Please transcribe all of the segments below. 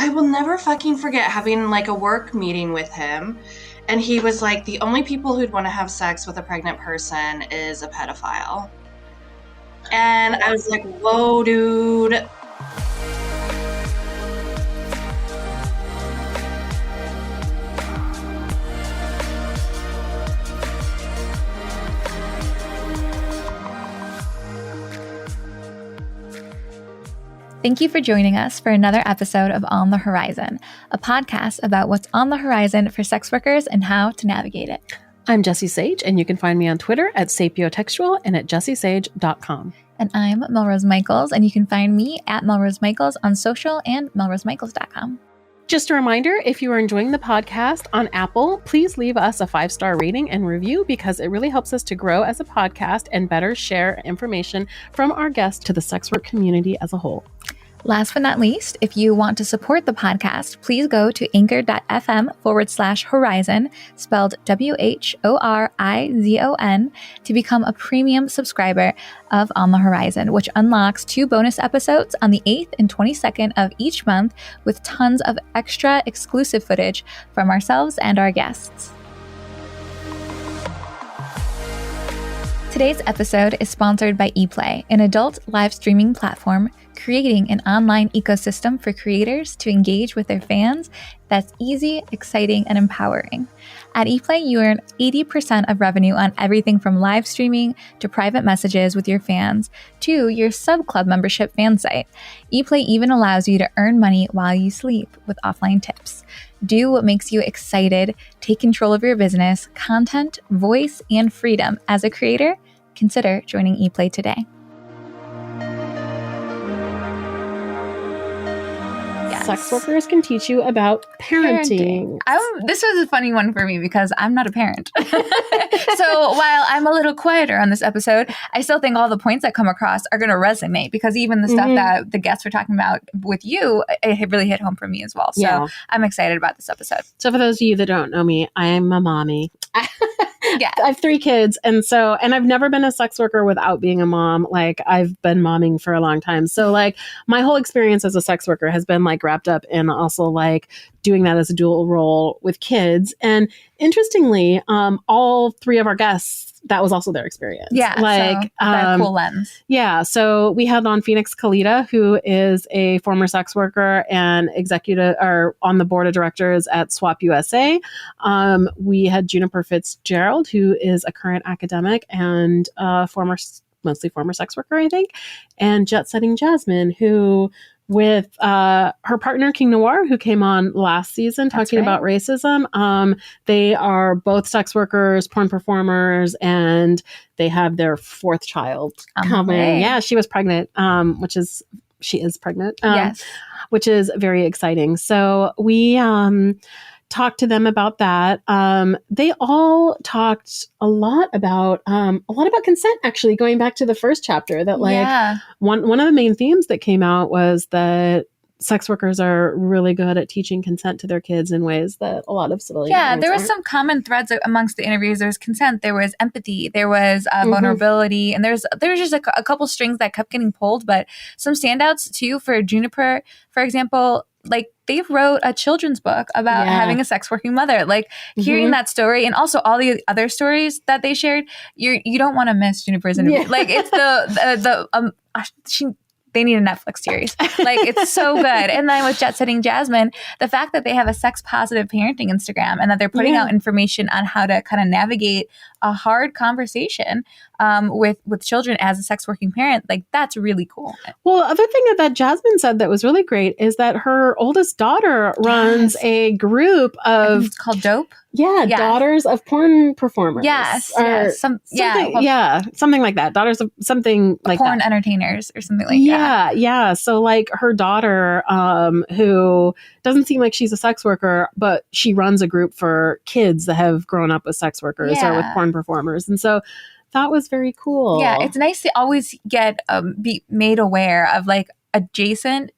I will never fucking forget having like a work meeting with him. And he was like, the only people who'd want to have sex with a pregnant person is a pedophile. And I was like, whoa, dude. Thank you for joining us for another episode of On the Horizon, a podcast about what's on the horizon for sex workers and how to navigate it. I'm Jessie Sage, and you can find me on Twitter at sapiotextual and at jessiesage.com. And I'm Melrose Michaels, and you can find me at Melrose Michaels on social and melrosemichaels.com. Just a reminder, if you are enjoying the podcast on Apple, please leave us a 5-star rating and review because it really helps us to grow as a podcast and better share information from our guests to the sex work community as a whole. Last but not least, if you want to support the podcast, please go to anchor.fm/Whorizon, spelled Whorizon, to become a premium subscriber of On the Horizon, which unlocks 2 bonus episodes on the 8th and 22nd of each month with tons of extra exclusive footage from ourselves and our guests. Today's episode is sponsored by ePlay, an adult live streaming platform creating an online ecosystem for creators to engage with their fans that's easy, exciting, and empowering. At ePlay, you earn 80% of revenue on everything from live streaming to private messages with your fans to your sub-club membership fan site. ePlay even allows you to earn money while you sleep with offline tips. Do what makes you excited, take control of your business, content, voice, and freedom. As a creator, consider joining ePlay today. Sex workers can teach you about parenting. This was a funny one for me because I'm not a parent. So while I'm a little quieter on this episode, I still think all the points that come across are going to resonate because even the stuff that the guests were talking about with you, it really hit home for me as well. So I'm excited about this episode. So for those of you that don't know me, I'm a mommy. Yeah. I have 3 kids. And I've never been a sex worker without being a mom. Like I've been momming for a long time. So like my whole experience as a sex worker has been like wrapped up in also like doing that as a dual role with kids. And interestingly, all 3 of our guests, that was also their experience. Yeah. Like, so cool lens. Yeah. So we had on Phoenix Calida, who is a former sex worker and executive or on the board of directors at SWAP USA. We had Juniper Fitzgerald, who is a current academic and mostly former sex worker, I think, and Setting Jasmine, who with her partner King Noir, who came on last season talking about racism. They are both sex workers, porn performers, and they have their 4th child coming. Yeah, she was pregnant, she is pregnant, yes, which is very exciting. So we talked to them about that. They all talked a lot about consent, actually, going back to the first chapter, that like one of the main themes that came out was that sex workers are really good at teaching consent to their kids in ways that a lot of civilian parents there was aren't. some common threads amongst the interviews. There was consent, there was empathy, there was vulnerability, and there's just a couple strings that kept getting pulled, but some standouts too for Juniper, for example. Like they wrote a children's book about having a sex working mother. Like hearing that story and also all the other stories that they shared, you don't want to miss Juniper's interview. Like it's they need a Netflix series. Like it's so good. And then with Setting Jasmine, the fact that they have a sex positive parenting Instagram and that they're putting out information on how to kind of navigate a hard conversation with children as a sex working parent, like that's really cool. Well, the other thing that Jasmine said that was really great is that her oldest daughter runs a group of, it's called Dope. Daughters of porn performers. Something like that. Daughters of something like porn that. Entertainers or something like that. Yeah. So like her daughter, who doesn't seem like she's a sex worker, but she runs a group for kids that have grown up with sex workers or with porn performers. And so that was very cool. Yeah, it's nice to always get be made aware of like adjacent,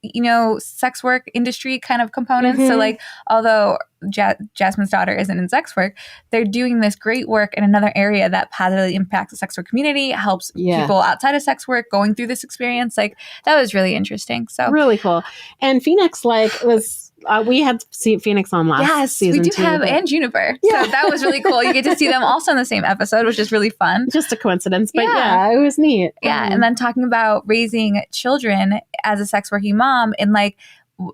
sex work industry kind of components. So like, although Jasmine's daughter isn't in sex work, they're doing this great work in another area that positively impacts the sex work community, helps people outside of sex work going through this experience. Like that was really interesting. So really cool. And Phoenix was We had Phoenix on last season. Yes, we do too, have, and Juniper. Yeah. So that was really cool. You get to see them also in the same episode, which is really fun. Just a coincidence, but yeah, it was neat. Yeah, and then talking about raising children as a sex working mom, and like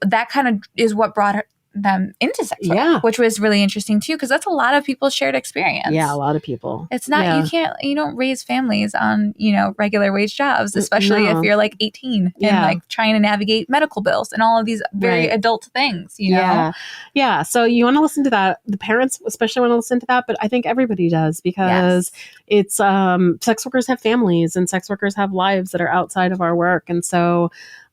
that kind of is what brought them into sex work, which was really interesting too, because that's a lot of people's shared experience. Yeah, a lot of people. It's not, you don't raise families on, regular wage jobs, especially if you're like 18 and like trying to navigate medical bills and all of these very adult things, know? Yeah. So you want to listen to that. The parents especially want to listen to that, but I think everybody does, because it's, sex workers have families and sex workers have lives that are outside of our work. And so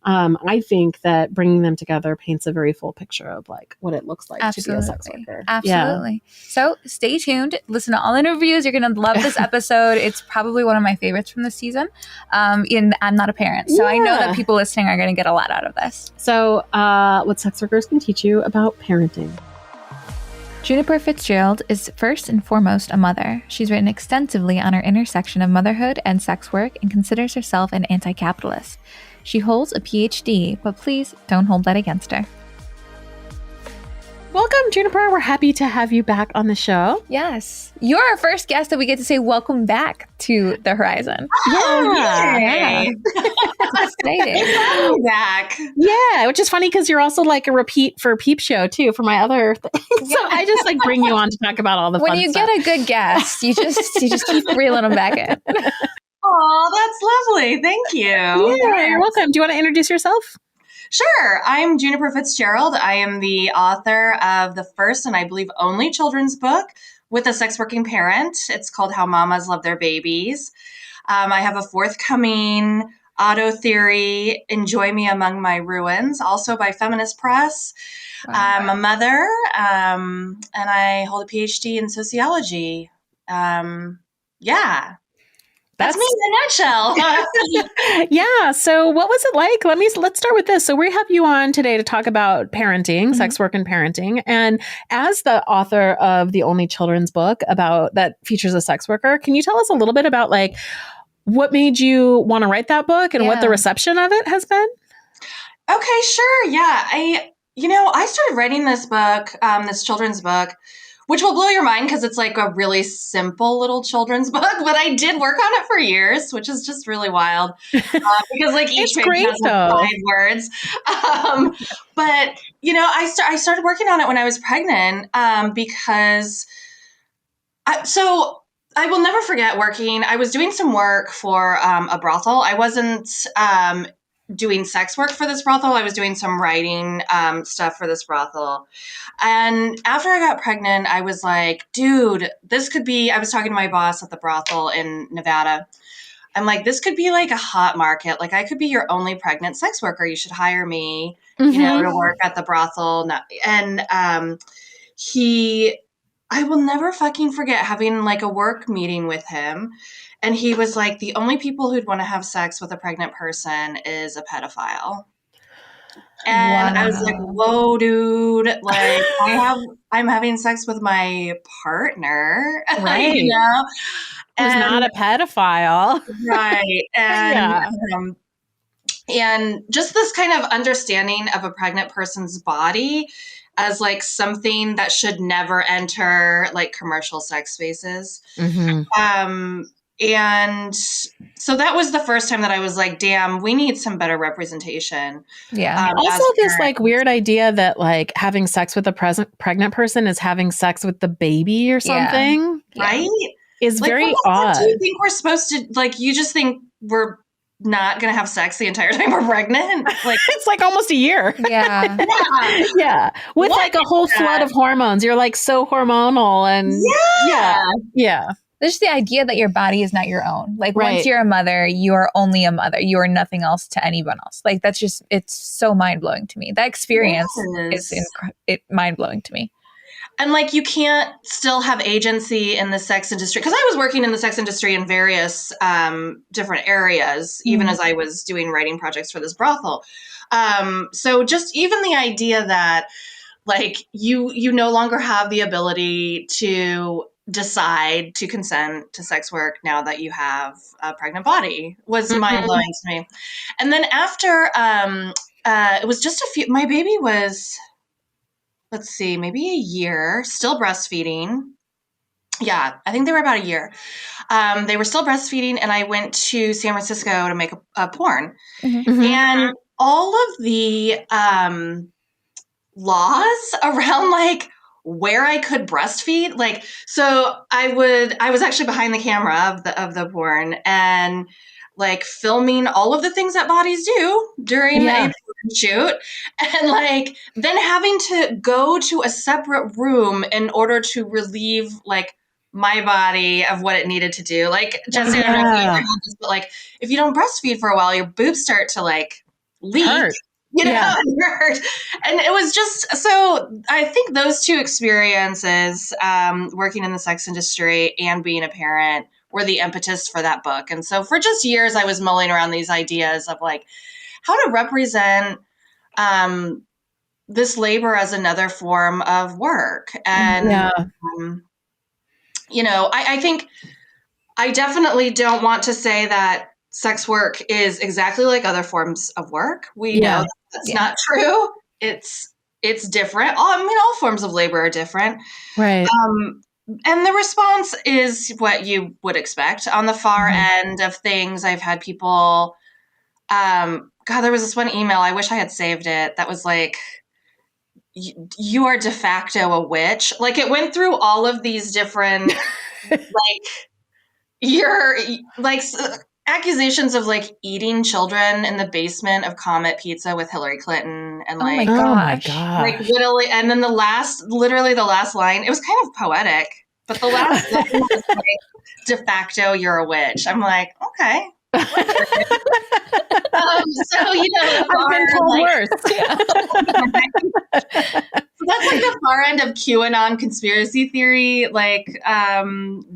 I think that bringing them together paints a very full picture of like what it looks like to be a sex worker. Absolutely. Yeah. So stay tuned. Listen to all interviews. You're going to love this episode. It's probably one of my favorites from this season. And I'm not a parent, so I know that people listening are going to get a lot out of this. So what sex workers can teach you about parenting. Juniper Fitzgerald is first and foremost a mother. She's written extensively on her intersection of motherhood and sex work and considers herself an anti-capitalist. She holds a PhD, but please don't hold that against her. Welcome, Juniper. We're happy to have you back on the show. Yes. You're our first guest that we get to say welcome back to the Horizon. Yeah. That's exciting. Welcome back. Yeah, which is funny because you're also like a repeat for Peep Show too, for my other thing. So I just like bring you on to talk about all the fun stuff. When you get a good guest, you just keep reeling them back in. Oh, that's lovely. Thank you. Yeah, you're welcome. Do you want to introduce yourself? Sure. I'm Juniper Fitzgerald. I am the author of the first and I believe only children's book with a sex working parent. It's called How Mamas Love Their Babies. I have a forthcoming Auto Theory, Enjoy Me Among My Ruins, also by Feminist Press. Wow. I'm a mother, and I hold a PhD in sociology. That's me in a nutshell. Yeah. So what was it like? Let's start with this. So we have you on today to talk about parenting, sex work and parenting. And as the author of the only children's book about that features a sex worker, can you tell us a little bit about like what made you want to write that book and what the reception of it has been? Okay, sure. Yeah. I started writing this book, this children's book, which will blow your mind because it's like a really simple little children's book, but I did work on it for years, which is just really wild because like each page has like 5 words. But I started working on it when I was pregnant because I will never forget working. I was doing some work for a brothel. I wasn't doing sex work for this brothel. I was doing some writing stuff for this brothel. And after I got pregnant, I was like, dude, this could be, I was talking to my boss at the brothel in Nevada. I'm like, this could be like a hot market. Like I could be your only pregnant sex worker. You should hire me, to work at the brothel. And I will never fucking forget having like a work meeting with him. And he was like, the only people who'd want to have sex with a pregnant person is a pedophile. And I was like, whoa, dude, like I'm having sex with my partner. Right. Who's not a pedophile. Right. And and just this kind of understanding of a pregnant person's body as like something that should never enter like commercial sex spaces. And so that was the first time that I was like, damn, we need some better representation. Yeah. Also this like weird idea that like having sex with a pregnant person is having sex with the baby or something. Yeah. Right? Is like, very odd. Do you think we're supposed to, like, you just think we're not going to have sex the entire time we're pregnant? Like it's like almost a year. Yeah. Yeah. With like a whole flood of hormones. You're like so hormonal and yeah. There's the idea that your body is not your own. Like once you're a mother, you are only a mother. You are nothing else to anyone else. Like that's just, it's so mind blowing to me. That experience is mind blowing to me. And like you can't still have agency in the sex industry. Because I was working in the sex industry in various different areas, even as I was doing writing projects for this brothel. So just even the idea that like you no longer have the ability to decide to consent to sex work now that you have a pregnant body was mind-blowing to me. And then after it was just my baby was let's see, maybe a year, still breastfeeding. Yeah, I think they were about a year. They were still breastfeeding, and I went to San Francisco to make a porn. Mm-hmm. And all of the laws around like where I could breastfeed, like, so I was actually behind the camera of the porn and like filming all of the things that bodies do during a porn shoot, and like then having to go to a separate room in order to relieve like my body of what it needed to do. Like, Jesse, I don't know if you ever had this, but like if you don't breastfeed for a while, your boobs start to like leak. Hurt. And hurt. And it was just, so I think those two experiences, working in the sex industry and being a parent, were the impetus for that book. And so for just years, I was mulling around these ideas of like how to represent this labor as another form of work. And, I think I definitely don't want to say that sex work is exactly like other forms of work. We know that's not true. It's different. All forms of labor are different. Right. And the response is what you would expect. On the far end of things, I've had people, there was this one email, I wish I had saved it, that was like, you are de facto a witch. Like, it went through all of these different, accusations of like eating children in the basement of Comet Pizza with Hillary Clinton, and like, oh my gosh. Like literally, and then the last line, it was kind of poetic, but the last line was like, de facto, you're a witch. I'm like, okay. So, I've been told worse. So that's like the far end of QAnon conspiracy theory, like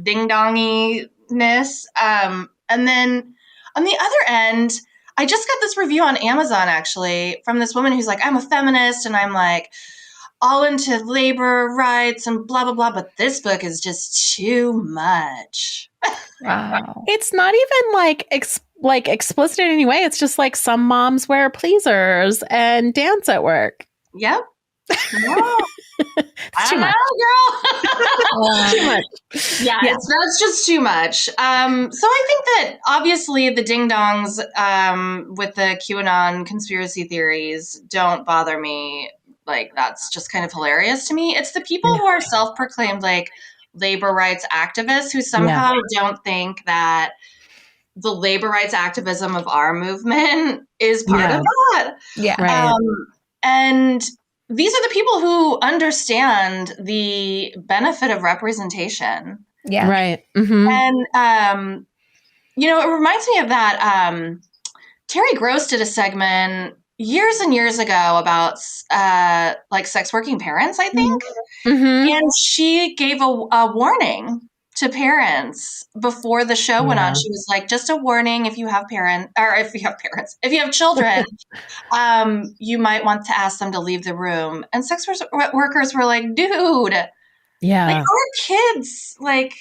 ding-donginess. And then on the other end, I just got this review on Amazon, actually, from this woman who's like, I'm a feminist and I'm like all into labor rights and blah, blah, blah. But this book is just too much. Wow. It's not even like explicit in any way. It's just like some moms wear pleasers and dance at work. Yep. It's too much. Girl. Too much. Yeah. That's just too much. So I think that obviously the ding-dongs with the QAnon conspiracy theories don't bother me. Like, that's just kind of hilarious to me. It's the people who are self-proclaimed like labor rights activists who somehow don't think that the labor rights activism of our movement is part of that. Yeah. Right. And these are the people who understand the benefit of representation. Yeah. Right. Mm-hmm. And, it reminds me of that. Terry Gross did a segment years and years ago about like sex working parents, I think. Mm-hmm. And she gave a warning to parents before the show went on. She was like, just a warning, if you have children, you might want to ask them to leave the room. And sex workers were like, dude, like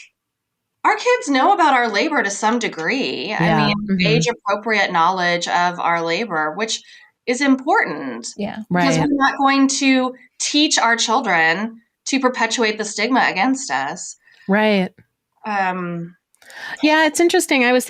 our kids know about our labor to some degree. I mean, age appropriate knowledge of our labor, which is important. Yeah. Because we're not going to teach our children to perpetuate the stigma against us. Right. Yeah, it's interesting. I was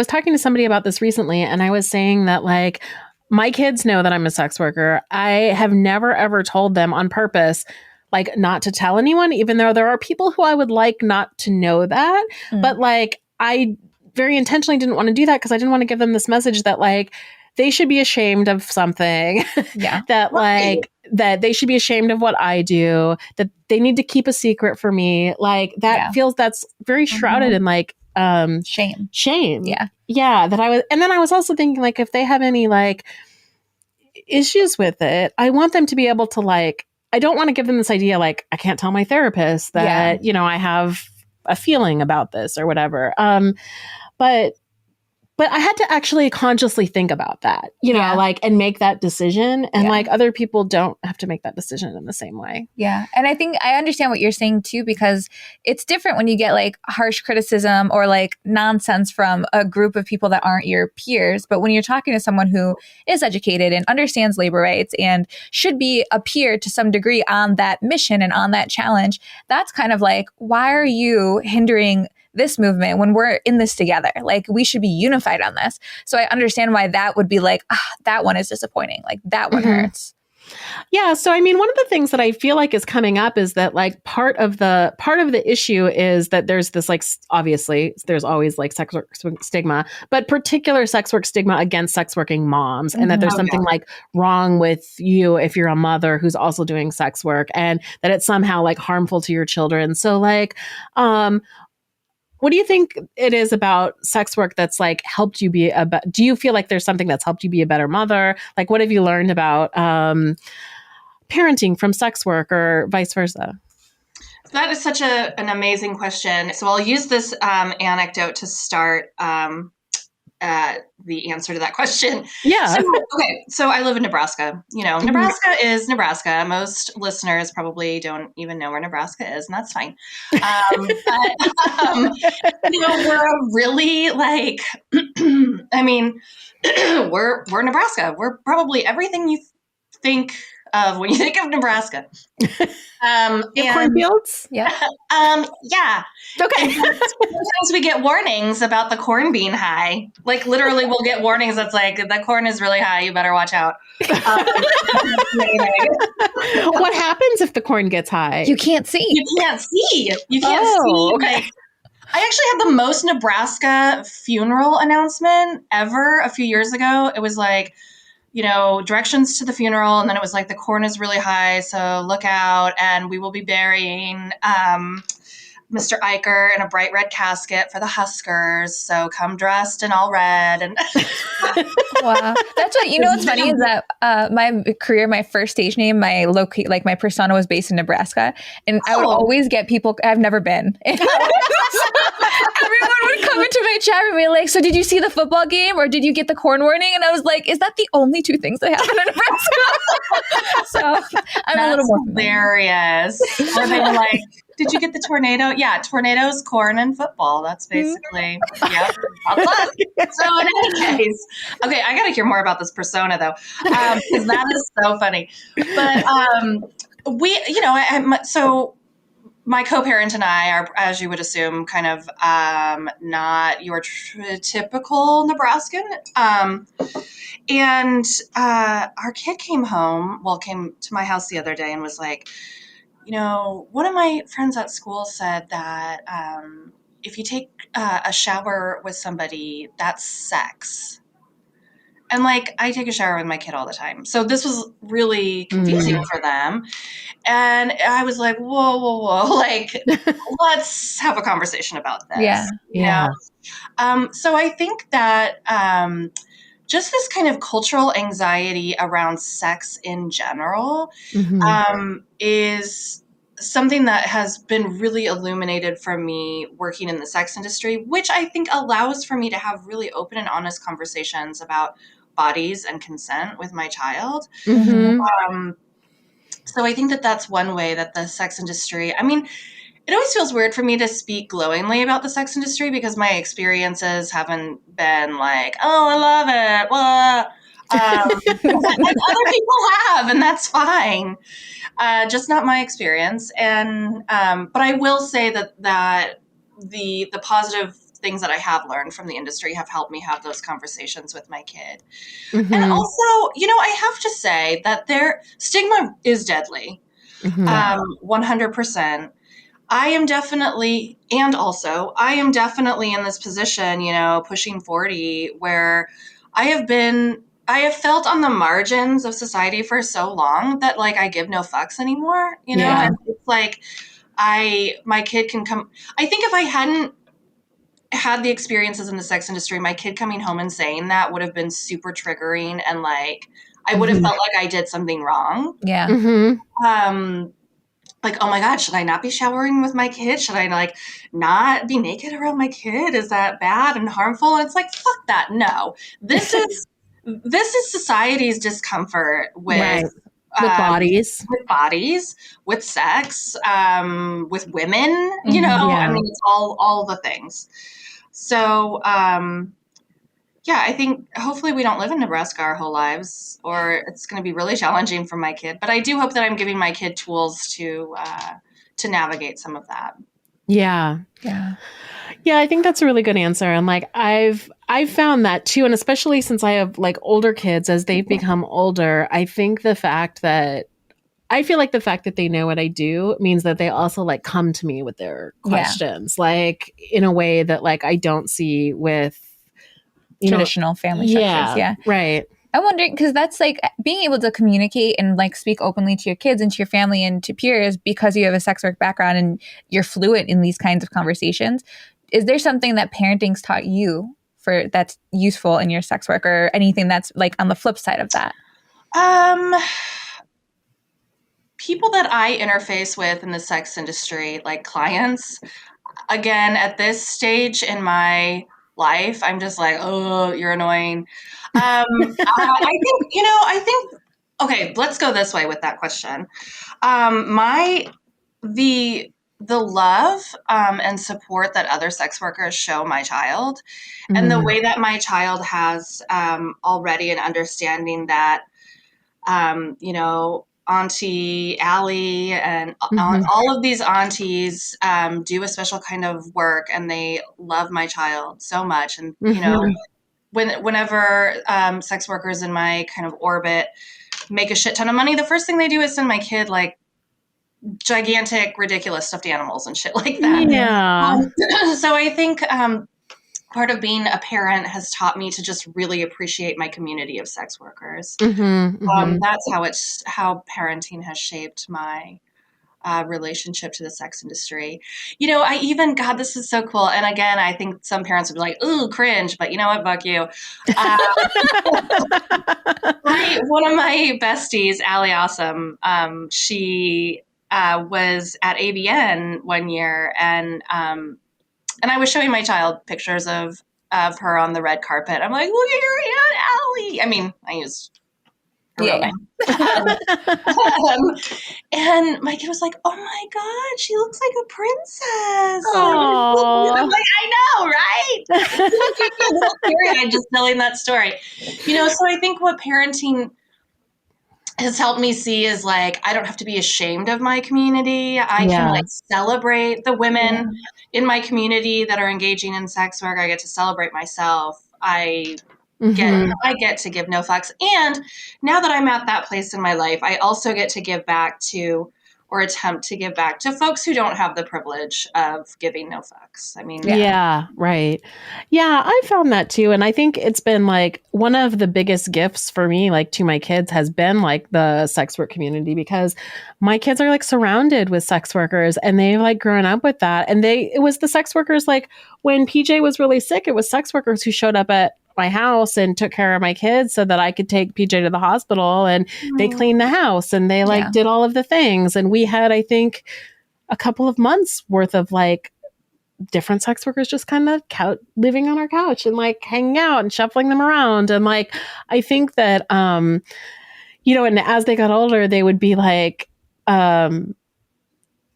talking to somebody about this recently, and I was saying that like my kids know that I'm a sex worker. I have never ever told them on purpose like not to tell anyone, even though there are people who I would like not to know that. But like I very intentionally didn't want to do that because I didn't want to give them this message that like they should be ashamed of something. That like that they should be ashamed of what I do, that they need to keep a secret for me. Like that feels that's very shrouded in like shame. Yeah. That and then I was also thinking like if they have any like issues with it, I want them to be able to like, I don't want to give them this idea like I can't tell my therapist that I have a feeling about this or whatever. But But I had to actually consciously think about that, Yeah. like, and make that decision. And Yeah. like other people don't have to make that decision in the same way. Yeah. And I think I understand what you're saying too, because it's different when you get like harsh criticism or like nonsense from a group of people that aren't your peers. But when you're talking to someone who is educated and understands labor rights and should be a peer to some degree on that mission and on that challenge, that's kind of like, why are you hindering this movement when we're in this together? Like, we should be unified on this. So I understand why that would be like, that one is disappointing. Like, that one hurts. Yeah. So, I mean, one of the things that I feel like is coming up is that like part of the issue is that there's this, like, obviously there's always like sex work stigma, but particular sex work stigma against sex working moms, and that there's something like wrong with you if you're a mother who's also doing sex work, and that it's somehow like harmful to your children. So like, what do you think it is about sex work that's like helped you be do you feel like there's something that's helped you be a better mother? Like, what have you learned about parenting from sex work or vice versa? That is such an amazing question. So I'll use this anecdote to start the answer to that question. Yeah. So I live in Nebraska. Nebraska is Nebraska. Most listeners probably don't even know where Nebraska is, and that's fine. We're a really like, I mean, we're Nebraska. We're probably everything you think of when you think of Nebraska. Cornfields? Yeah. Yeah. Okay. Sometimes we get warnings about the corn being high. Like, literally, we'll get warnings that's like, the corn is really high. You better watch out. What happens if the corn gets high? You can't see. You can't see. Okay. Like, I actually had the most Nebraska funeral announcement ever a few years ago. It was like, directions to the funeral. And then it was like, the corn is really high, so look out. And we will be burying Mr. Iker in a bright red casket for the Huskers. So come dressed in all red. And wow. That's what, what's funny is that my career, my first stage name, my persona was based in Nebraska. And I would always get people, I've never been. Everyone would come into my chat and be like, so did you see the football game or did you get the corn warning? And I was like, is that the only two things that happen in Nebraska? So I'm a little more hilarious. Or they were like, did you get the tornado? Yeah, tornadoes, corn, and football. That's basically, yep. So in any case, okay, I got to hear more about this persona though, because that is so funny. But so my co-parent and I are, as you would assume, kind of not your typical Nebraskan. And our kid came to my house the other day and was like, one of my friends at school said that if you take a shower with somebody, that's sex. And like, I take a shower with my kid all the time. So this was really confusing for them. And I was like, whoa. Like, let's have a conversation about this. Yeah. So I think that just this kind of cultural anxiety around sex in general is something that has been really illuminated for me working in the sex industry, which I think allows for me to have really open and honest conversations about bodies and consent with my child. So I think that that's one way that the sex industry, I mean, it always feels weird for me to speak glowingly about the sex industry because my experiences haven't been like, oh, I love it. Well, other people have, and that's fine. Just not my experience. And but I will say that the positive things that I have learned from the industry have helped me have those conversations with my kid. And also, I have to say that their stigma is deadly. 100%. I am definitely in this position, pushing 40, where I have felt on the margins of society for so long that like I give no fucks anymore, Yeah. And it's like my kid can come. I think if I hadn't had the experiences in the sex industry, my kid coming home and saying that would have been super triggering, and like I would have felt like I did something wrong. Yeah. like, oh my God, should I not be showering with my kid? Should I like not be naked around my kid? Is that bad and harmful? And it's like, fuck that. No, this is society's discomfort Right. with Bodies, with sex, with women. You know, Yeah. I mean, it's all the things. So, yeah, I think hopefully we don't live in Nebraska our whole lives, or it's going to be really challenging for my kid. But I do hope that I'm giving my kid tools to navigate some of that. Yeah. Yeah. Yeah, I think that's a really good answer. And like I've found that too. And especially since I have like older kids, as they've become older, I think the fact that they know what I do means that they also like come to me with their questions, like in a way that like I don't see with traditional family structures. Yeah. Right. I'm wondering, because that's like being able to communicate and like speak openly to your kids and to your family and to peers because you have a sex work background and you're fluent in these kinds of conversations. Is there something that parenting's taught you for that's useful in your sex work, or anything that's like on the flip side of that? People that I interface with in the sex industry, like clients, again, at this stage in my life, I'm just like, oh, you're annoying. I think, okay, let's go this way with that question. The love and support that other sex workers show my child, and the way that my child has already an understanding that, Auntie Allie and all of these aunties do a special kind of work, and they love my child so much. And, whenever sex workers in my kind of orbit make a shit ton of money, the first thing they do is send my kid like gigantic, ridiculous stuffed animals and shit like that. Yeah. So I think part of being a parent has taught me to just really appreciate my community of sex workers. That's how parenting has shaped my relationship to the sex industry. God, this is so cool. And again, I think some parents would be like, ooh, cringe, but you know what? Fuck you. One of my besties, Allie Awesome, she was at ABN one year, and I was showing my child pictures of her on the red carpet. I'm like, look at your Aunt Allie. I mean, I use her real name. And my kid was like, oh my God, she looks like a princess. Aww. I'm like, I know, right? I'm just telling that story. So I think what parenting has helped me see is like, I don't have to be ashamed of my community. I can like celebrate the women in my community that are engaging in sex work. I get to celebrate myself. I get to give no fucks. And now that I'm at that place in my life, I also get to give back to, or attempt to give back to, folks who don't have the privilege of giving no fucks. I mean, yeah, right. Yeah, I found that too. And I think it's been like one of the biggest gifts for me, like to my kids, has been like the sex work community, because my kids are like surrounded with sex workers, and they've like grown up with that. And it was the sex workers, like when PJ was really sick, it was sex workers who showed up at my house and took care of my kids so that I could take PJ to the hospital, and they cleaned the house, and they like did all of the things. And we had, I think, a couple of months worth of like different sex workers just kind of living on our couch and like hanging out and shuffling them around. And like, I think that, and as they got older, they would be like,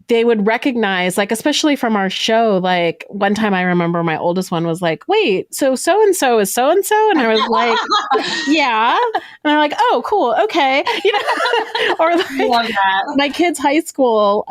they would recognize, like, especially from our show, like one time I remember my oldest one was like, wait, so-and-so is so-and-so? And I was like, yeah. And I'm like, oh, cool. Okay. Or like my kid's high school,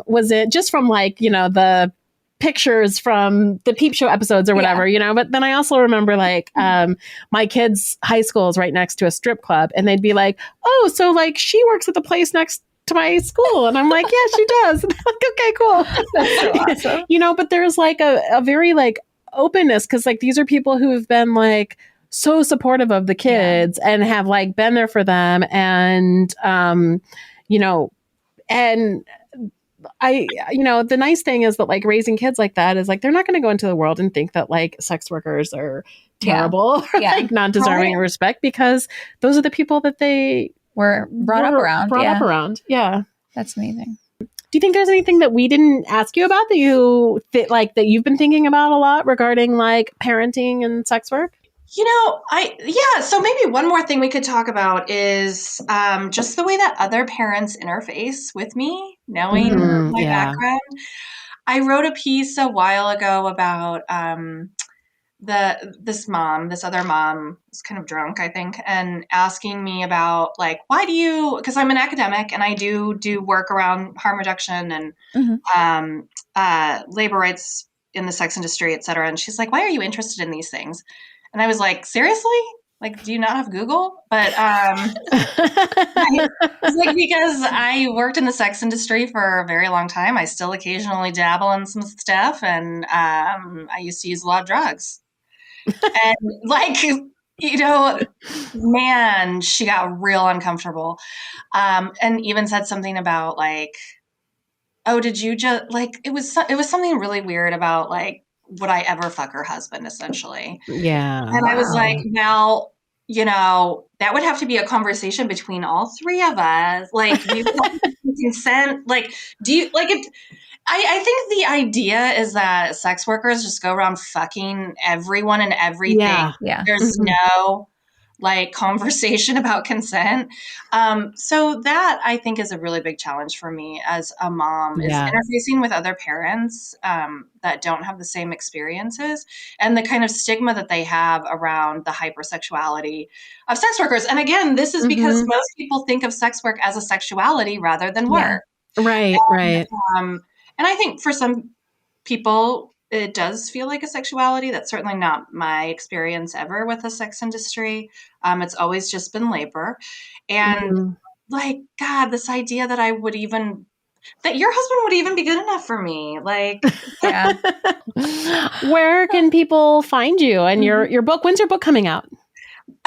was it just from like, the pictures from the Peep Show episodes or whatever, but then I also remember like, my kid's high school is right next to a strip club, and they'd be like, oh, so like she works at the place next to my school. And I'm like, yeah, she does. And I'm like, okay, cool. That's so awesome. But there's like a very like openness, because like these are people who have been like so supportive of the kids and have like been there for them. And, and I, the nice thing is that like raising kids like that is like, they're not going to go into the world and think that like sex workers are terrible or like not deserving of respect, because those are the people that they were brought up around. Yeah. That's amazing. Do you think there's anything that we didn't ask you about that that you've been thinking about a lot regarding like parenting and sex work? So maybe one more thing we could talk about is just the way that other parents interface with me, knowing my background. I wrote a piece a while ago about this other mom was kind of drunk, I think, and asking me about like, because I'm an academic and I do work around harm reduction and labor rights in the sex industry, et cetera. And she's like, why are you interested in these things? And I was like, seriously? Like, do you not have Google? But it's like, because I worked in the sex industry for a very long time. I still occasionally dabble in some stuff, and I used to use a lot of drugs. And like, man, she got real uncomfortable. And even said something about like, oh, did you just like, it was something really weird about like, would I ever fuck her husband, essentially? Yeah. And I was like, well, that would have to be a conversation between all three of us. Like, do you want consent? Like, do you like it? I think the idea is that sex workers just go around fucking everyone and everything. Yeah. There's no like conversation about consent. So that I think is a really big challenge for me as a mom is interfacing with other parents that don't have the same experiences and the kind of stigma that they have around the hypersexuality of sex workers. And again, this is because most people think of sex work as a sexuality rather than work. Right. And I think for some people, it does feel like a sexuality. That's certainly not my experience ever with the sex industry. It's always just been labor. And like, God, this idea that that your husband would even be good enough for me. Like, yeah. Where can people find you and your book? When's your book coming out?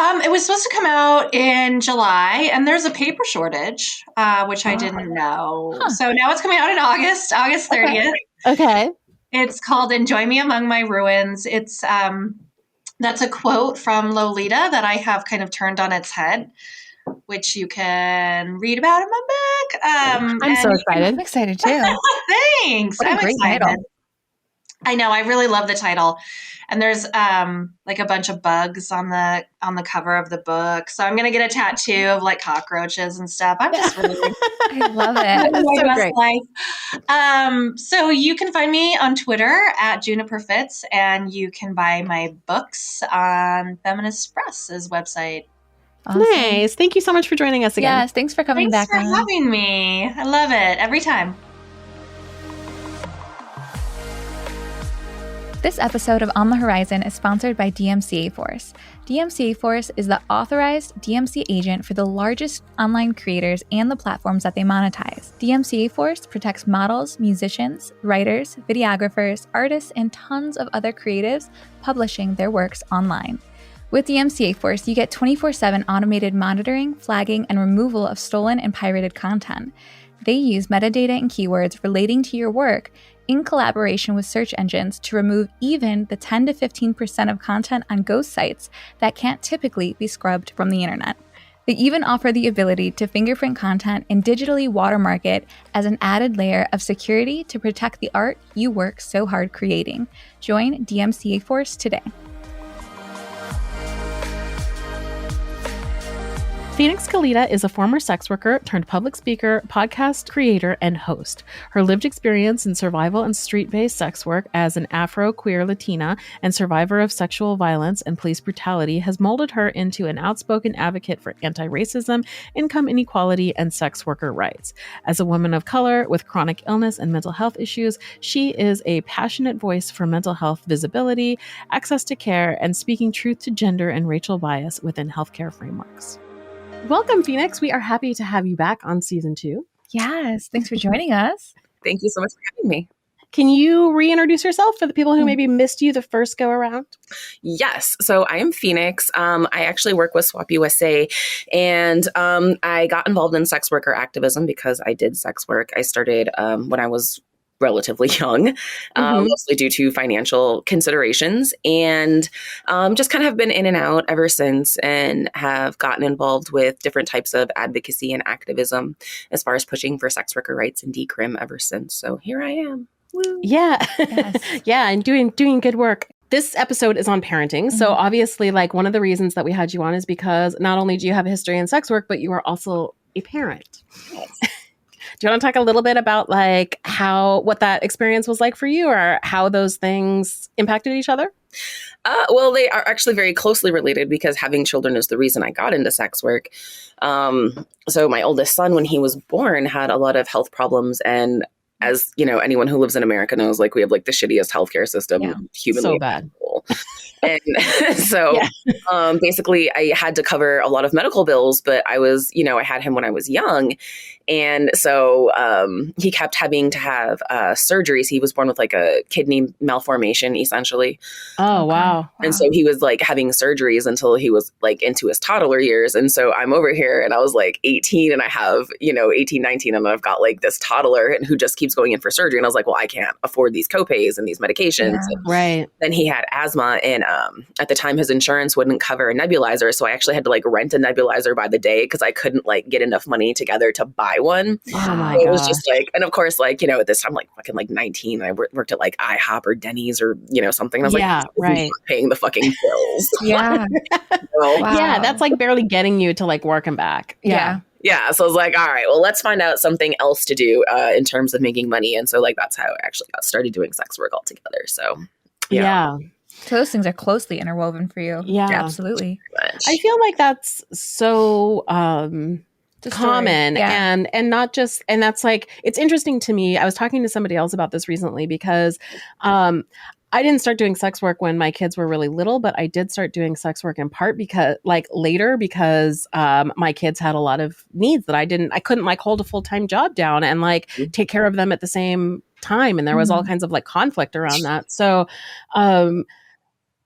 It was supposed to come out in July, and there's a paper shortage, which I didn't know. Huh. So now it's coming out in August 30th. Okay. It's called Enjoy Me Among My Ruins. It's that's a quote from Lolita that I have kind of turned on its head, which you can read about in my book. I'm so excited. I'm excited too. Thanks. What a great title. I know. I really love the title. And there's like a bunch of bugs on the cover of the book. So I'm gonna get a tattoo of like cockroaches and stuff. I'm just really I love it. That's so great. Life. So you can find me on Twitter at Juniper Fitz, and you can buy my books on Feminist Press's website. Awesome. Nice. Thank you so much for joining us again. Yes, thanks for coming back. Thanks for having me. I love it every time. This episode of On the Horizon is sponsored by DMCA Force. DMCA Force is the authorized DMC agent for the largest online creators and the platforms that they monetize. DMCA Force protects models, musicians, writers, videographers, artists, and tons of other creatives publishing their works online. With DMCA Force, you get 24/7 automated monitoring, flagging, and removal of stolen and pirated content. They use metadata and keywords relating to your work in collaboration with search engines to remove even the 10 to 15% of content on ghost sites that can't typically be scrubbed from the internet. They even offer the ability to fingerprint content and digitally watermark it as an added layer of security to protect the art you work so hard creating. Join DMCA Force today. Phoenix Calida is a former sex worker turned public speaker, podcast creator, and host. Her lived experience in survival and street-based sex work as an Afro-queer Latina and survivor of sexual violence and police brutality has molded her into an outspoken advocate for anti-racism, income inequality, and sex worker rights. As a woman of color with chronic illness and mental health issues, she is a passionate voice for mental health visibility, access to care, and speaking truth to gender and racial bias within healthcare frameworks. Welcome, Phoenix. We are happy to have you back on season 2. Yes, thanks for joining us. Thank you so much for having me. Can you reintroduce yourself for the people who maybe missed you the first go around? Yes. So I am Phoenix. I actually work with SWAP USA, and I got involved in sex worker activism because I did sex work. I started when I was relatively young, mostly due to financial considerations, and just kind of have been in and out ever since, and have gotten involved with different types of advocacy and activism as far as pushing for sex worker rights and decrim ever since. So here I am. Woo. Yeah. Yes. Yeah. And doing good work. This episode is on parenting. So obviously, like, one of the reasons that we had you on is because not only do you have a history in sex work, but you are also a parent. Yes. Do you want to talk a little bit about like what that experience was like for you, or how those things impacted each other? Well, they are actually very closely related, because having children is the reason I got into sex work. So my oldest son, when he was born, had a lot of health problems, and as you know, anyone who lives in America knows, like, we have like the shittiest healthcare system humanly. So bad. And so basically I had to cover a lot of medical bills, but I was, I had him when I was young. And so he kept having to have surgeries. He was born with like a kidney malformation, essentially. Oh, wow. And so he was like having surgeries until he was like into his toddler years. And so I'm over here and I was like 18 and I have, 18, 19, and I've got like this toddler and who just keeps going in for surgery. And I was like, well, I can't afford these copays and these medications. Yeah. And right. then he had asthma, and at the time his insurance wouldn't cover a nebulizer. So I actually had to like rent a nebulizer by the day because I couldn't like get enough money together to buy one. Oh my so it gosh. was just like, and of course, like, at this time, like fucking like 19, I worked at like IHOP or Denny's or, something. I was like, right. paying the fucking bills. Yeah. Wow. Yeah. That's like barely getting you to like work and back. Yeah. Yeah. So I was like, all right, well, let's find out something else to do in terms of making money. And so like, that's how I actually got started doing sex work altogether. So yeah. So those things are closely interwoven for you. Yeah. Absolutely. I feel like that's so common and not just, and that's like, it's interesting to me. I was talking to somebody else about this recently because I didn't start doing sex work when my kids were really little, but I did start doing sex work in part because my kids had a lot of needs that I couldn't like hold a full-time job down and like take care of them at the same time. And there was all kinds of like conflict around that. So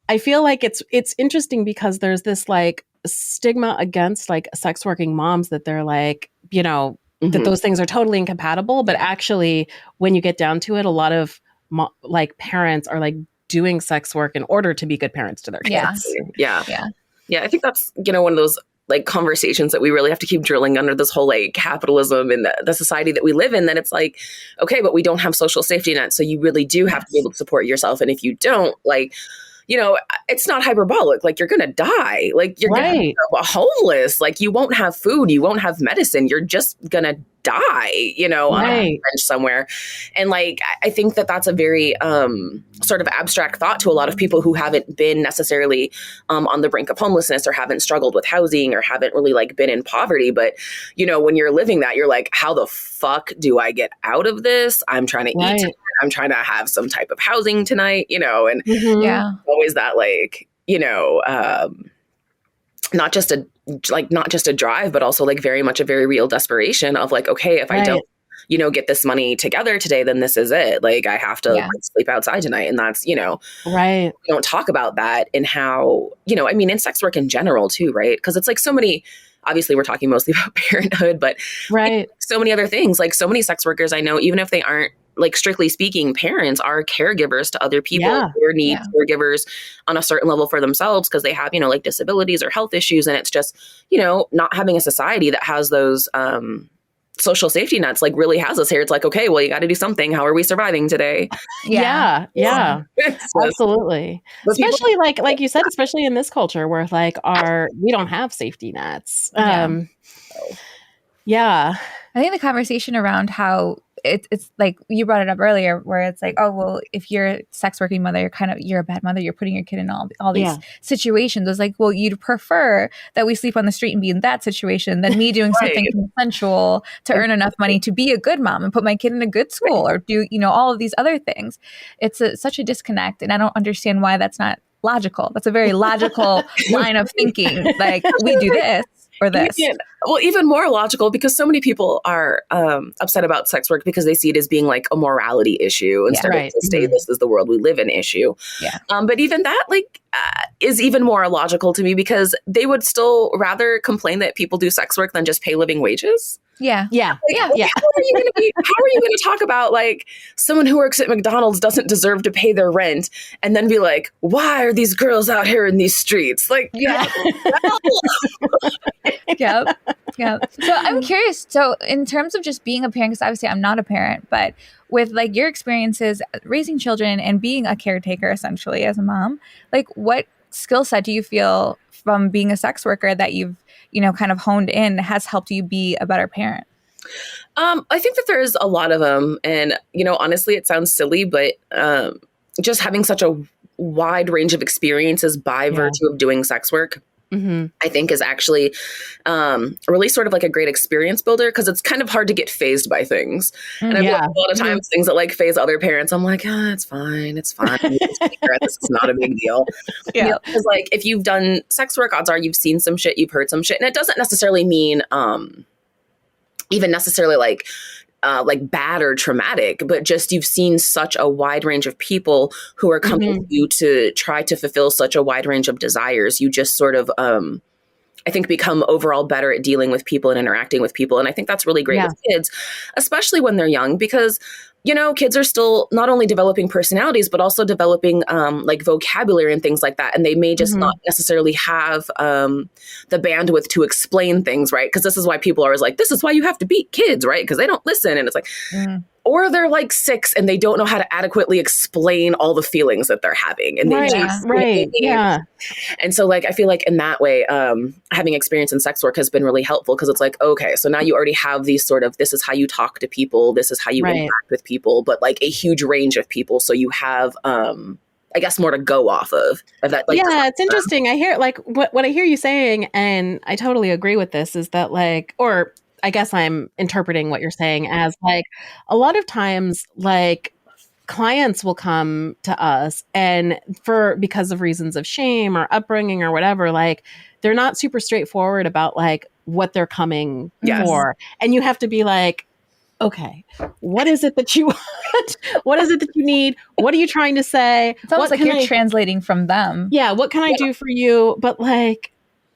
I feel like it's interesting because there's this like stigma against like sex working moms that they're like, that those things are totally incompatible. But actually, when you get down to it, a lot of like parents are like doing sex work in order to be good parents to their kids. Yeah. I think that's, one of those like conversations that we really have to keep drilling under this whole like capitalism and the society that we live in. Then it's like, okay, but we don't have social safety nets. So you really do have to be able to support yourself. And if you don't, like, it's not hyperbolic. Like, you're going to die. Like, you're going to be homeless. Like, you won't have food. You won't have medicine. You're just going to die, on a bench somewhere. And like, I think that that's a very sort of abstract thought to a lot of people who haven't been necessarily on the brink of homelessness or haven't struggled with housing or haven't really like been in poverty. But, when you're living that, you're like, how the fuck do I get out of this? I'm trying to eat tonight. I'm trying to have some type of housing tonight, and always that like, not just a drive, but also like very much a very real desperation of like, okay, if I don't, get this money together today, then this is it. Like, I have to like, sleep outside tonight. And that's, we don't talk about that and how, in sex work in general too, right? Because it's like so many, obviously we're talking mostly about parenthood, but so many other things, like so many sex workers I know, even if they aren't like strictly speaking parents, are caregivers to other people or need caregivers on a certain level for themselves because they have, like disabilities or health issues. And it's just, not having a society that has those social safety nets like really has us here. It's like, okay, well, you got to do something. How are we surviving today? Yeah. Absolutely. Especially like you said, especially in this culture where like we don't have safety nets. I think the conversation around how it's like you brought it up earlier where it's like, oh, well, if you're a sex working mother, you're a bad mother. You're putting your kid in all these situations. It's like, well, you'd prefer that we sleep on the street and be in that situation than me doing something consensual to earn enough money to be a good mom and put my kid in a good school or do, all of these other things. It's such a disconnect. And I don't understand why that's not logical. That's a very logical line of thinking. Like, we do this. Or this. Well, even more logical because so many people are upset about sex work because they see it as being like a morality issue instead of just this is the world we live in issue. Yeah. But even that is even more illogical to me because they would still rather complain that people do sex work than just pay living wages. Yeah. Yeah. How are you going to talk about like someone who works at McDonald's doesn't deserve to pay their rent and then be like, why are these girls out here in these streets? Like, Yeah. Yep. So I'm curious. So in terms of just being a parent, because obviously I'm not a parent, but with like your experiences raising children and being a caretaker essentially as a mom, like what skill set do you feel from being a sex worker that you've, kind of honed in has helped you be a better parent? I think that there's a lot of them. And, honestly, it sounds silly, but just having such a wide range of experiences by virtue of doing sex work, I think is actually really sort of like a great experience builder, because it's kind of hard to get phazed by things. And I feel like a lot of times things that like phase other parents, I'm like, it's fine. It's fine. This is not a big deal. Yeah. Because like if you've done sex work, odds are you've seen some shit, you've heard some shit. And it doesn't necessarily mean even necessarily like bad or traumatic, but just you've seen such a wide range of people who are coming to you to try to fulfill such a wide range of desires. You just sort of, I think, become overall better at dealing with people and interacting with people. And I think that's really great with kids, especially when they're young, because kids are still not only developing personalities, but also developing like vocabulary and things like that. And they may just not necessarily have the bandwidth to explain things, right? Because this is why people are always like, this is why you have to beat kids, right? Because they don't listen. And it's like, or they're like 6 and they don't know how to adequately explain all the feelings that they're having. And they And so like, I feel like in that way, having experience in sex work has been really helpful, because it's like, okay, so now you already have these sort of, this is how you talk to people. This is how you interact with people, but like a huge range of people. So you have, I guess, more to go off of that. Like, it's interesting. I hear like what I hear you saying, and I totally agree with this, is that like, or I guess I'm interpreting what you're saying as like a lot of times like clients will come to us and because of reasons of shame or upbringing or whatever, like they're not super straightforward about like what they're coming for. And you have to be like, okay, what is it that you want? What is it that you need? What are you trying to say? It's almost like you're translating from them. Yeah. What can I do for you? But like,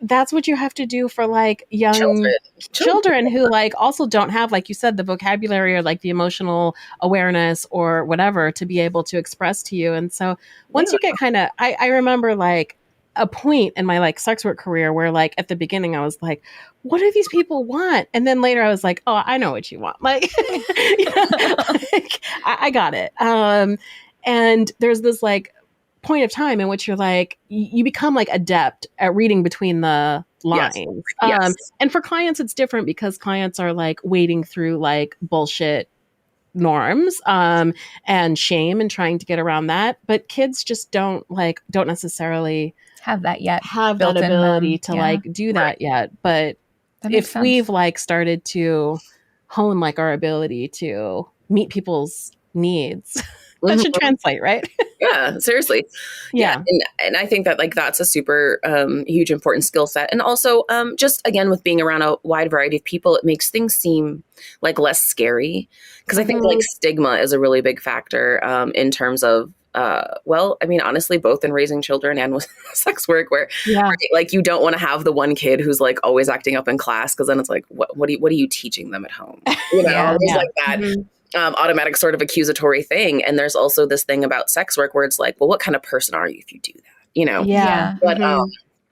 that's what you have to do for like young children who like also don't have, like you said, the vocabulary or like the emotional awareness or whatever to be able to express to you. And so once you get kind of, I remember like a point in my like sex work career where like at the beginning I was like, what do these people want? And then later I was like, oh, I know what you want. Like, like I got it. And there's this like point of time in which you're like, you become like adept at reading between the lines. And for clients, it's different because clients are like wading through like bullshit norms and shame and trying to get around that. But kids just don't necessarily have that yet, have that ability to like do that yet. But if we've like started to hone like our ability to meet people's needs, that should translate, right? Yeah, seriously. Yeah. And I think that like that's a super huge important skill set. And also just again, with being around a wide variety of people, it makes things seem like less scary. Because I think like stigma is a really big factor in terms of well, I mean, honestly, both in raising children and with sex work, where like you don't want to have the one kid who's like always acting up in class, because then it's like, what are you teaching them at home? Like that. Automatic sort of accusatory thing. And there's also this thing about sex work where it's like, well, what kind of person are you if you do that? But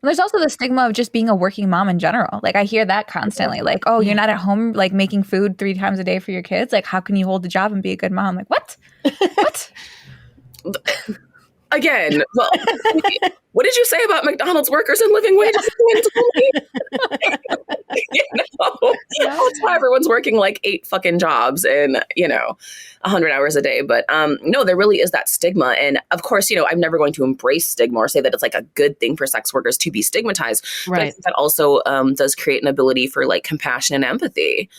there's also the stigma of just being a working mom in general. Like I hear that constantly, like, oh, you're not at home like making food 3 times a day for your kids. Like, how can you hold the job and be a good mom? Like, what? Again, well, what did you say about McDonald's workers and living wages? That's why everyone's working like 8 fucking jobs and 100 hours a day. But no, there really is that stigma. And of course, I'm never going to embrace stigma or say that it's like a good thing for sex workers to be stigmatized. But I think that also does create an ability for like compassion and empathy,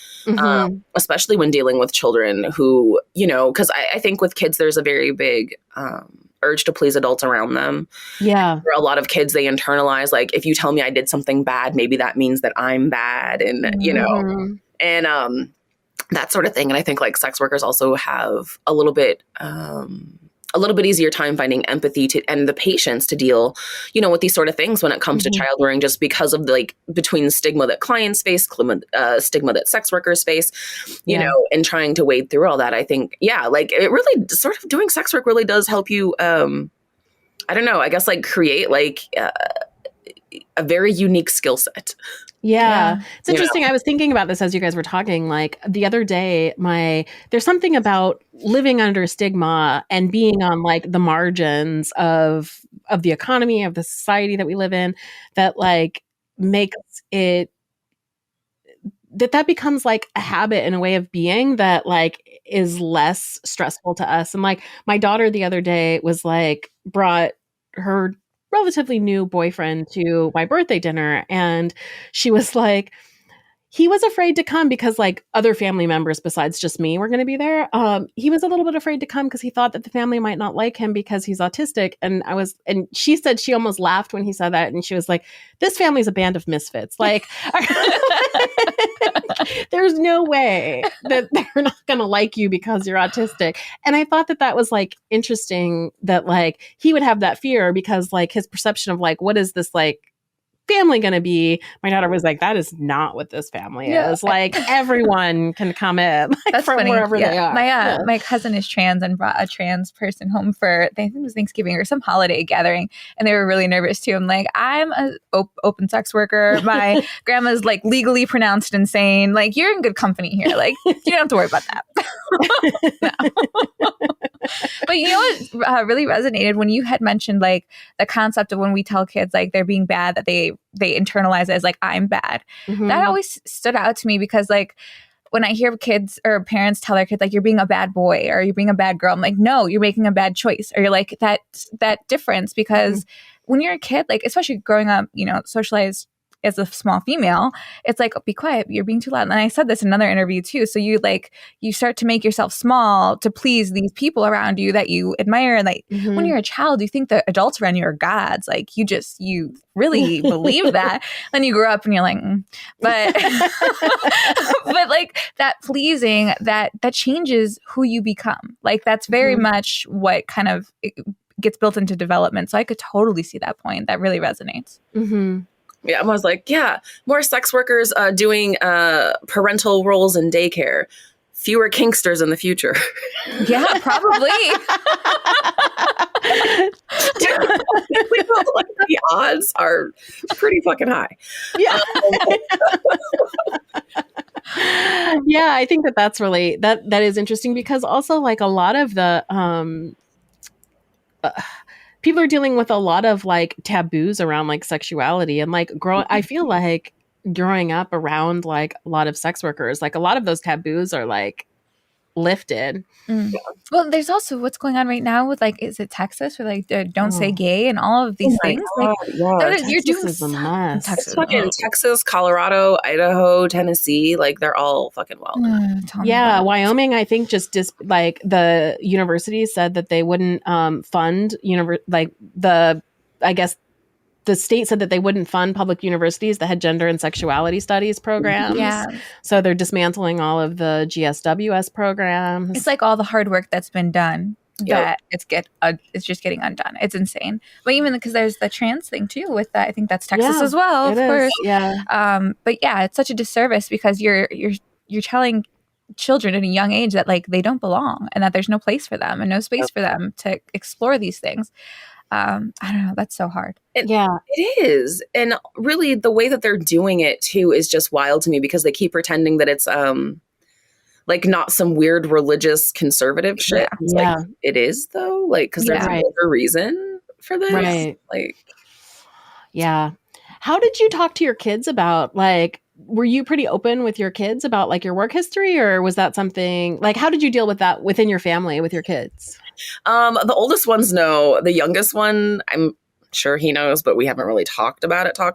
especially when dealing with children who, because I think with kids, there's a very big urge to please adults around them. Yeah. For a lot of kids, they internalize, like, if you tell me I did something bad, maybe that means that I'm bad. And, and that sort of thing. And I think like sex workers also have a little bit a little bit easier time finding empathy and the patience to deal, with these sort of things when it comes to child rearing, just because of between the stigma that clients face, stigma that sex workers face, you know, and trying to wade through all that. I think, it really sort of doing sex work really does help you, I don't know, I guess create a very unique skill set. Yeah. It's interesting. I was thinking about this as you guys were talking, the other day, there's something about living under stigma and being on the margins of the economy, of the society that we live in, that makes it, that becomes a habit and a way of being that is less stressful to us. And my daughter the other day was brought her relatively new boyfriend to my birthday dinner, and she was he was afraid to come because other family members besides just me were going to be there. He was a little bit afraid to come because he thought that the family might not like him because he's autistic. And she said she almost laughed when he said that. And she was like, this family's a band of misfits. There's no way that they're not going to like you because you're autistic. And I thought that was interesting that he would have that fear because his perception of what is this family going to be? My daughter was that is not what this family is. Everyone can come in That's from funny. wherever they are. My cousin is trans and brought a trans person home for, I think it was Thanksgiving or some holiday gathering, and they were really nervous too. I'm I'm an open sex worker. My grandma's legally pronounced insane. You're in good company here. You don't have to worry about that. But you know what really resonated when you had mentioned the concept of when we tell kids they're being bad, that they internalize it as I'm bad. Mm-hmm. That always stood out to me because when I hear kids or parents tell their kids you're being a bad boy or you're being a bad girl, I'm no, you're making a bad choice. Or you're that difference, because when you're a kid, especially growing up, socialized as a small female, it's be quiet, you're being too loud. And I said this in another interview too. So you you start to make yourself small to please these people around you that you admire. And when you're a child, you think the adults around you are gods. You really believe that. Then you grow up and you're but that pleasing, that changes who you become. That's very much what kind of gets built into development. So I could totally see that point. That really resonates. Mm-hmm. Yeah, I was more sex workers doing parental roles in daycare. Fewer kinksters in the future. Yeah, probably. The odds are pretty fucking high. Yeah. Yeah, I think that's really, that is interesting because also a lot of the people are dealing with a lot of taboos around sexuality and I feel growing up around a lot of sex workers, a lot of those taboos are lifted. Yeah. Well, there's also what's going on right now with is it Texas where don't say gay and all of these things. You're doing is a mess. Texas, Texas, Colorado, Idaho, Tennessee, they're all fucking wild. Yeah, Wyoming, I think just the universities said that they wouldn't fund the state said that they wouldn't fund public universities that had gender and sexuality studies programs. Yeah. So they're dismantling all of the GSWS programs. It's all the hard work that's been done that it's just getting undone. It's insane. But even because there's the trans thing too with that, I think that's Texas as well, of course. Yeah. But yeah, it's such a disservice because you're telling children at a young age that they don't belong and that there's no place for them and no space for them to explore these things. I don't know. That's so hard. It is. And really the way that they're doing it too is just wild to me because they keep pretending that it's not some weird religious conservative shit. It is though. Because there's a reason for this. Right. Yeah. How did you talk to your kids about were you pretty open with your kids about your work history, or was that something how did you deal with that within your family with your kids? The oldest ones know. The youngest one, I'm sure he knows, but we haven't really talked about it. But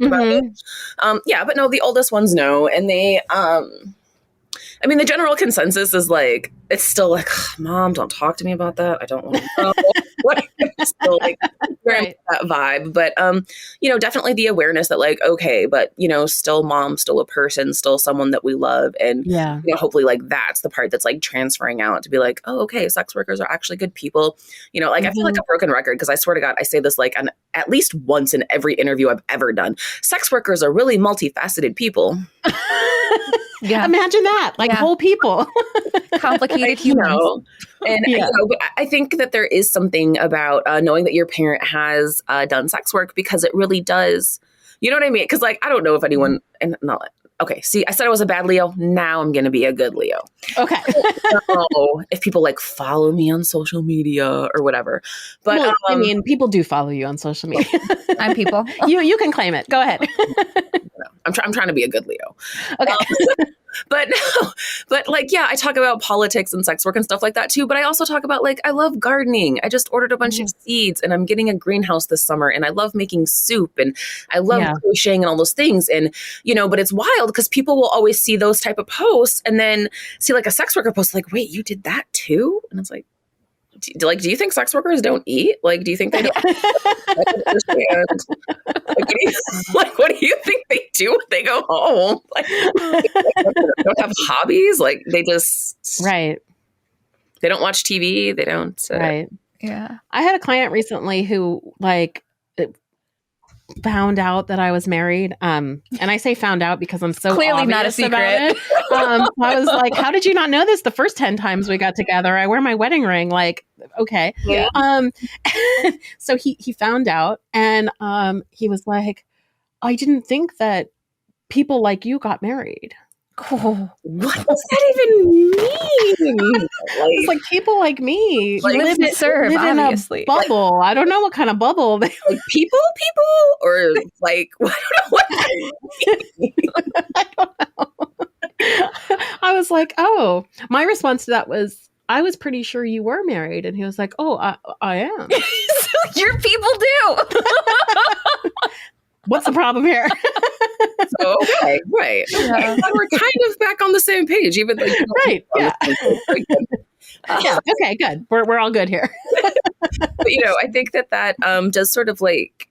no, the oldest ones know, and they I mean, the general consensus is like, it's still like, Mom, don't talk to me about that. I don't want to know. What? It's still like very much that vibe. But, definitely the awareness that like, okay, but, still mom, still a person, still someone that we love. And, hopefully like that's the part that's like transferring out to be like, oh, okay, sex workers are actually good people. I feel like a broken record because I swear to God, I say this like at least once in every interview I've ever done. Sex workers are really multifaceted people. Yeah. Imagine that, like whole people, complicated humans. And but I think that there is something about knowing that your parent has done sex work because it really does. You know what I mean? Because like I don't know if anyone and not. Okay, see, I said I was a bad Leo. Now I'm going to be a good Leo. Okay. So if people like follow me on social media or whatever, but I mean, people do follow you on social media. I'm people. You can claim it. Go ahead. I'm trying to be a good Leo. Okay. But like, I talk about politics and sex work and stuff like that too. But I also talk about like, I love gardening. I just ordered a bunch of seeds and I'm getting a greenhouse this summer and I love making soup and I love crocheting and all those things. And, but it's wild because people will always see those type of posts and then see like a sex worker post like, wait, you did that too? And it's like, do you think sex workers don't eat? Like, do you think they don't? I don't understand. What do you think they do when they go home? Like, they don't have hobbies. Like, they just they don't watch TV. They don't. Yeah. I had a client recently who like found out that I was married. And I say found out because I'm so clearly not a secret. I was like, how did you not know this the first 10 times we got together? I wear my wedding ring. Like, okay. Yeah. So he found out and he was like, I didn't think that people like you got married. Oh, what does that even mean? It's like people like me live obviously. in a bubble. I don't know what kind of bubble they like people or like I don't know what I don't know. I was like, oh, my response to that was, I was pretty sure you were married. And he was like, oh, I am. So your people do. What's the problem here? So, okay, right. Yeah. We're kind of back on the same page, even though right. Yeah. Yeah. Okay, good. We're all good here. But I think that does sort of like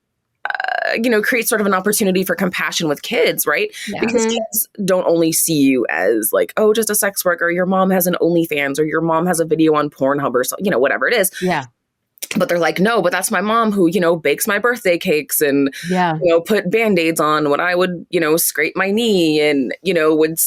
create sort of an opportunity for compassion with kids, right? Yeah. Because kids don't only see you as like, oh, just a sex worker. Your mom has an OnlyFans or your mom has a video on Pornhub or so, whatever it is. Yeah. But they're like, no, but that's my mom who, bakes my birthday cakes and, put Band-Aids on when I would, scrape my knee and, would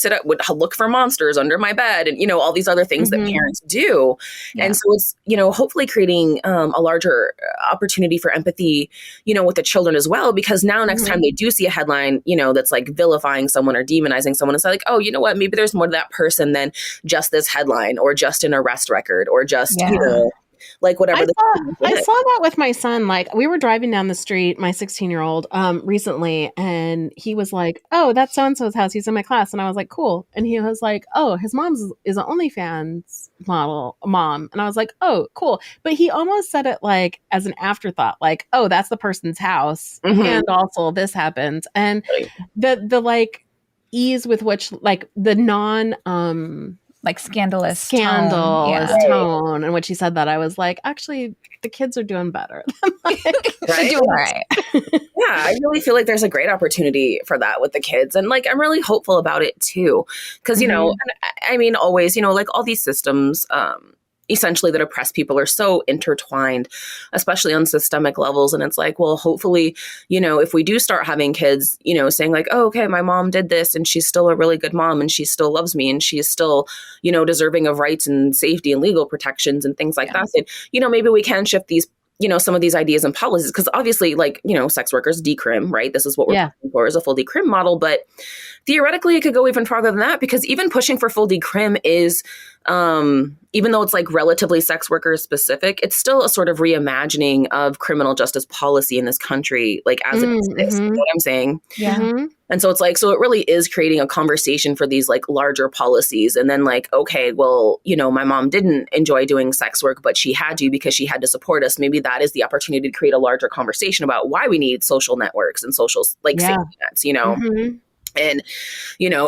look for monsters under my bed and, all these other things that parents do. Yeah. And so it's, hopefully creating a larger opportunity for empathy, with the children as well, because now next time they do see a headline, that's like vilifying someone or demonizing someone, it's like, oh, you know what, maybe there's more to that person than just this headline or just an arrest record or just, like whatever. I saw that with my son. Like we were driving down the street, my 16-year-old, recently, and he was like, "Oh, that's so and so's house. He's in my class." And I was like, "Cool." And he was like, "Oh, his mom's is an OnlyFans mom." And I was like, "Oh, cool." But he almost said it like as an afterthought, like, "Oh, that's the person's house, and also this happens." And the like ease with which like the non like scandalous tone in which he said that, I was like, actually, the kids are doing better. They're doing all right. Yeah, I really feel like there's a great opportunity for that with the kids. And like, I'm really hopeful about it too. Because, I mean, always, like all these systems, essentially that oppress people are so intertwined, especially on systemic levels. And it's like, well, hopefully, if we do start having kids, saying like, oh, okay, my mom did this and she's still a really good mom and she still loves me and she's still, deserving of rights and safety and legal protections and things like that. And, maybe we can shift these, some of these ideas and policies, because obviously like, sex workers decrim, right? This is what we're looking for, is a full decrim model. But theoretically, it could go even farther than that, because even pushing for full decrim is, even though it's like relatively sex worker specific, it's still a sort of reimagining of criminal justice policy in this country, like as it exists. You know what I'm saying? Yeah. And so it's like, so it really is creating a conversation for these like larger policies. And then like, okay, well, my mom didn't enjoy doing sex work, but she had to because she had to support us. Maybe that is the opportunity to create a larger conversation about why we need social networks and social like safety nets, And,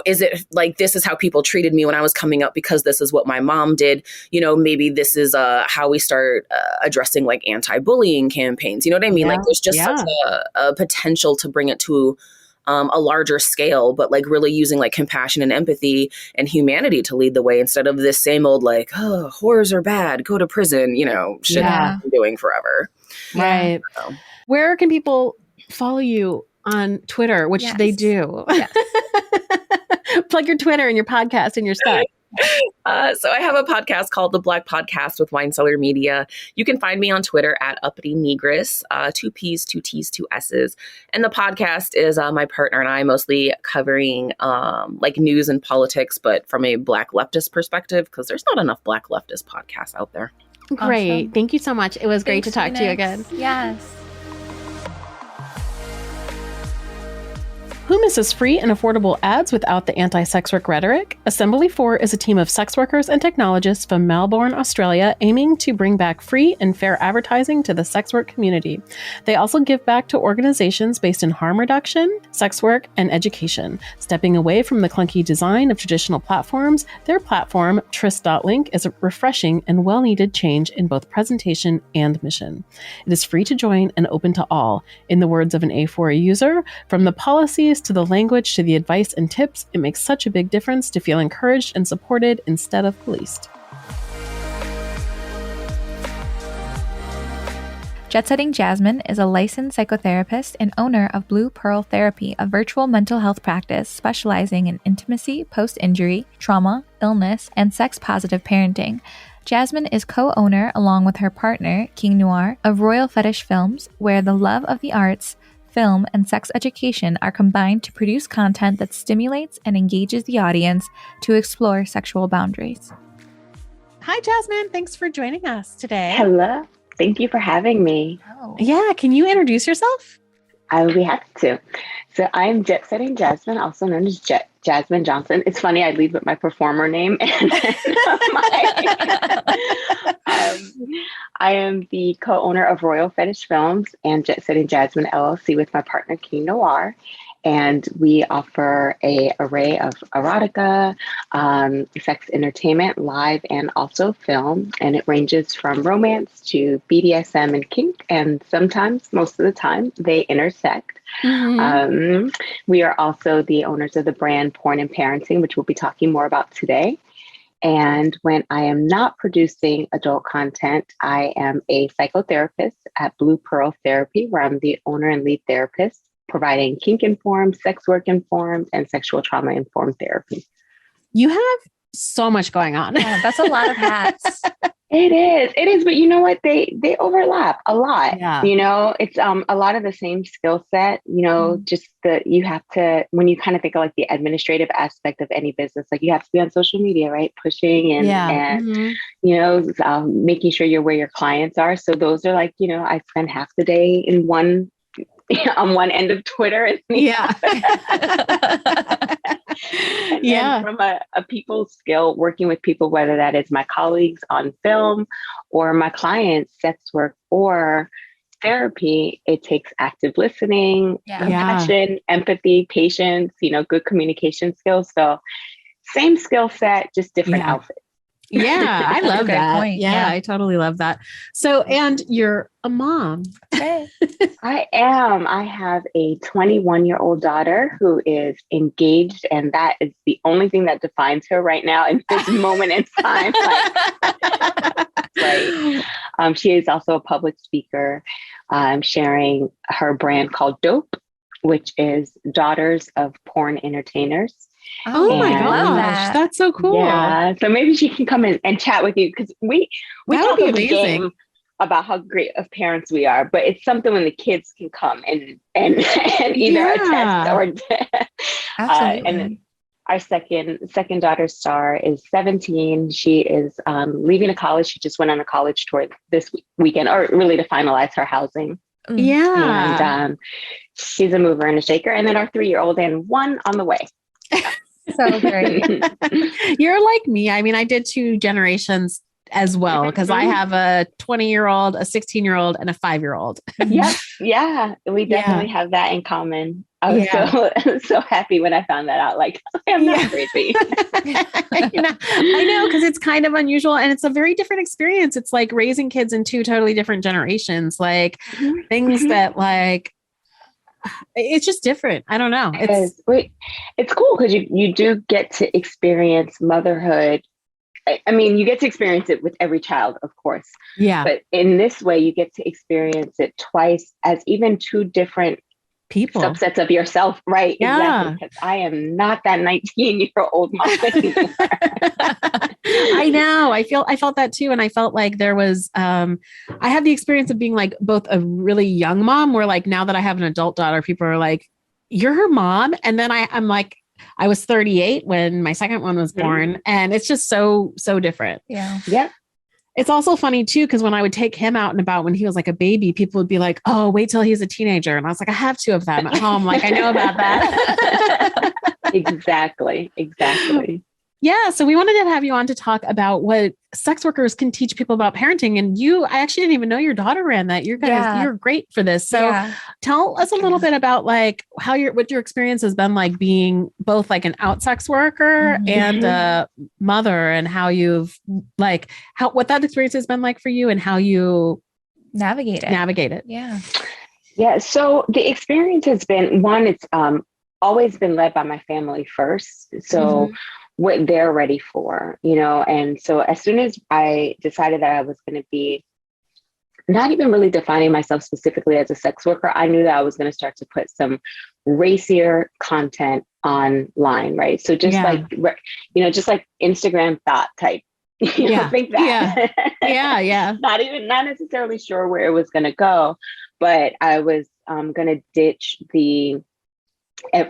is it like, this is how people treated me when I was coming up because this is what my mom did? Maybe this is how we start addressing like anti-bullying campaigns. You know what I mean? Like there's just such a potential to bring it to a larger scale, but like really using like compassion and empathy and humanity to lead the way instead of this same old like, oh, whores are bad, go to prison, shit I've been doing forever. Right. Where can people follow you on Twitter, which they do? Yes. Plug your Twitter and your podcast and your stuff. So I have a podcast called The Black Podcast with Wine Cellar Media. You can find me on Twitter at Uppity Negress, 2 P's, 2 T's, 2 S's. And the podcast is my partner and I mostly covering like news and politics, but from a Black leftist perspective, because there's not enough Black leftist podcasts out there. Great. Awesome. Thank you so much. It was great to talk to you again. Yes. Who misses free and affordable ads without the anti-sex work rhetoric? Assembly 4 is a team of sex workers and technologists from Melbourne, Australia, aiming to bring back free and fair advertising to the sex work community. They also give back to organizations based in harm reduction, sex work, and education. Stepping away from the clunky design of traditional platforms, their platform, Tris.link, is a refreshing and well-needed change in both presentation and mission. It is free to join and open to all. In the words of an A4 user, from the policies to the language to the advice and tips, it makes such a big difference to feel encouraged and supported instead of policed. Setting Jasmine is a licensed psychotherapist and owner of Blue Pearl Therapy, a virtual mental health practice specializing in intimacy, post-injury, trauma, illness, and sex-positive parenting. Jasmine is co-owner, along with her partner, King Noir, of Royal Fetish Films, where the love of the arts, film, and sex education are combined to produce content that stimulates and engages the audience to explore sexual boundaries. Hi, Jasmine. Thanks for joining us today. Hello. Thank you for having me. Oh. Yeah. Can you introduce yourself? I would be happy to. So I'm Setting Jasmine, also known as Jasmine Johnson. It's funny, I lead with my performer name. And I am the co-owner of Royal Fetish Films and Setting Jasmine LLC with my partner, King Noir. And we offer an array of erotica, sex entertainment, live and also film. And it ranges from romance to BDSM and kink. And sometimes, most of the time, they intersect. Mm-hmm. We are also the owners of the brand Porn and Parenting, which we'll be talking more about today. And when I am not producing adult content, I am a psychotherapist at Blue Pearl Therapy, where I'm the owner and lead therapist, providing kink-informed, sex work-informed, and sexual trauma-informed therapy. You have so much going on. Yeah, that's a lot of hats. It is. But you know what? They overlap a lot. Yeah. It's a lot of the same skill set, just that you have to, when you kind of think of like the administrative aspect of any business, like you have to be on social media, right? Pushing and making sure you're where your clients are. So those are like, I spend half the day in on one end of Twitter. And from a people skill, working with people, whether that is my colleagues on film or my clients, sex work or therapy, it takes active listening, compassion, empathy, patience, good communication skills. So same skill set, just different outfits. Yeah, I love that. Point. Yeah, I totally love that. So, and you're a mom. Hey. I am. I have a 21-year-old daughter who is engaged, and that is the only thing that defines her right now in this moment in time. She is also a public speaker, sharing her brand called Dope, which is Daughters of Porn Entertainers. Oh my gosh, that's so cool. Yeah. So maybe she can come in and chat with you, because we talk a game about how great of parents we are, but it's something when the kids can come and either attest or absolutely. And our second daughter, Star, is 17. She is leaving to college. She just went on a college tour this weekend, or really to finalize her housing. Yeah. And she's a mover and a shaker. And then our 3-year-old and one on the way. So great. You're like me. I mean, I did 2 generations as well, because I have a 20-year-old, a 16-year-old, and a 5-year-old. Yep. Yeah. We definitely have that in common. I was so happy when I found that out. Like, I'm not crazy. I know, because it's kind of unusual and it's a very different experience. It's like raising kids in two totally different generations, like things that like, it's just different. I don't know. It's cool because you do get to experience motherhood. I mean, you get to experience it with every child, of course. Yeah. But in this way, you get to experience it twice as even two different people, subsets of yourself. Right. Yeah. Exactly. Because I am not that 19-year-old mom anymore. I know. I felt that too. And I felt like there was, I had the experience of being like both a really young mom where like, now that I have an adult daughter, people are like, you're her mom. And then I'm like, I was 38 when my second one was born, and it's just so different. Yeah. Yeah. It's also funny too, because when I would take him out and about when he was like a baby, people would be like, oh, wait till he's a teenager. And I was like, I have two of them at home. Like, I know about that. Exactly. Yeah. So we wanted to have you on to talk about what sex workers can teach people about parenting. And I actually didn't even know your daughter ran that. You're great for this. So tell us a little bit about like what your experience has been like being both like an out sex worker and a mother, and how you've like what that experience has been like for you and how you navigate it. Yeah. Yeah. So the experience has been it's always been led by my family first. So what they're ready for, and so as soon as I decided that I was going to be not even really defining myself specifically as a sex worker, I knew that I was going to start to put some racier content online, right? So just like Instagram thought type, think that. Not necessarily sure where it was going to go, but I was going to ditch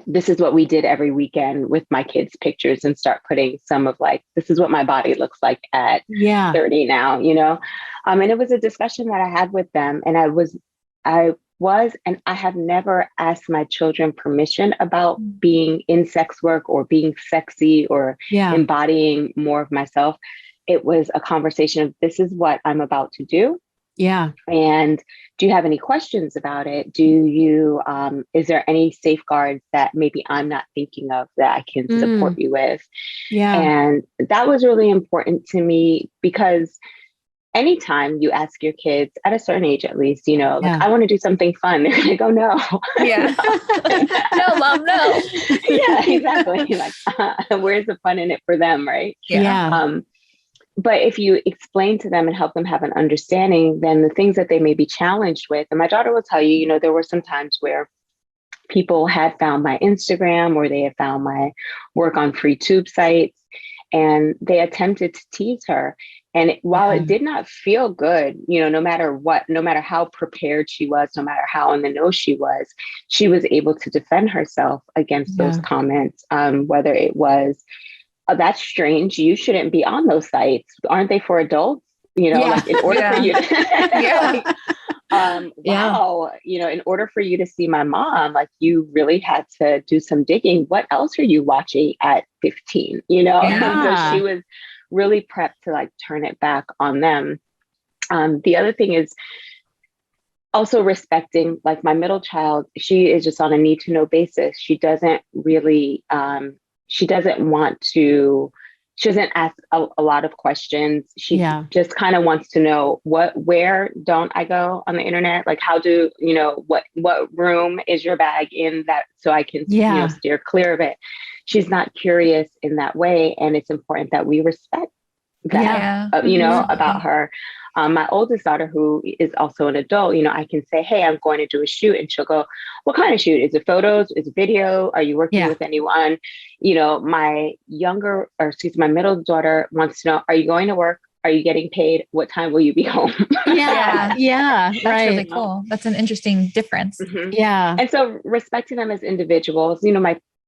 this is what we did every weekend with my kids' pictures and start putting some of like, this is what my body looks like at 30 now, and it was a discussion that I had with them. And and I have never asked my children permission about being in sex work or being sexy or embodying more of myself. It was a conversation of, this is what I'm about to do. Yeah. And do you have any questions about it? Is there any safeguards that maybe I'm not thinking of that I can support you with? Yeah. And that was really important to me, because anytime you ask your kids at a certain age, at least, I want to do something fun, they're going to go, no. Yeah. No, mom, no. Yeah, exactly. Like, where's the fun in it for them? Right. Yeah. But if you explain to them and help them have an understanding, then the things that they may be challenged with, and my daughter will tell you, there were some times where people had found my Instagram or they had found my work on free tube sites, and they attempted to tease her. And while it did not feel good, no matter how prepared she was, no matter how on the nose she was able to defend herself against those comments, whether it was, oh, that's strange, you shouldn't be on those sites. Aren't they for adults? Like in order for you to, wow, in order for you to see my mom, like you really had to do some digging. What else are you watching at 15? So she was really prepped to like turn it back on them. The other thing is also respecting, like my middle child, she is just on a need to know basis. She doesn't really, she doesn't ask a lot of questions. She just kind of wants to know where don't I go on the internet? Like what room is your bag in, that so I can steer clear of it. She's not curious in that way. And it's important that we respect that, about her. My oldest daughter, who is also an adult, I can say, hey, I'm going to do a shoot. And she'll go, what kind of shoot? Is it photos? Is it video? Are you working with anyone? My middle daughter wants to know, are you going to work? Are you getting paid? What time will you be home? That's really cool. That's an interesting difference. Yeah. And so respecting them as individuals,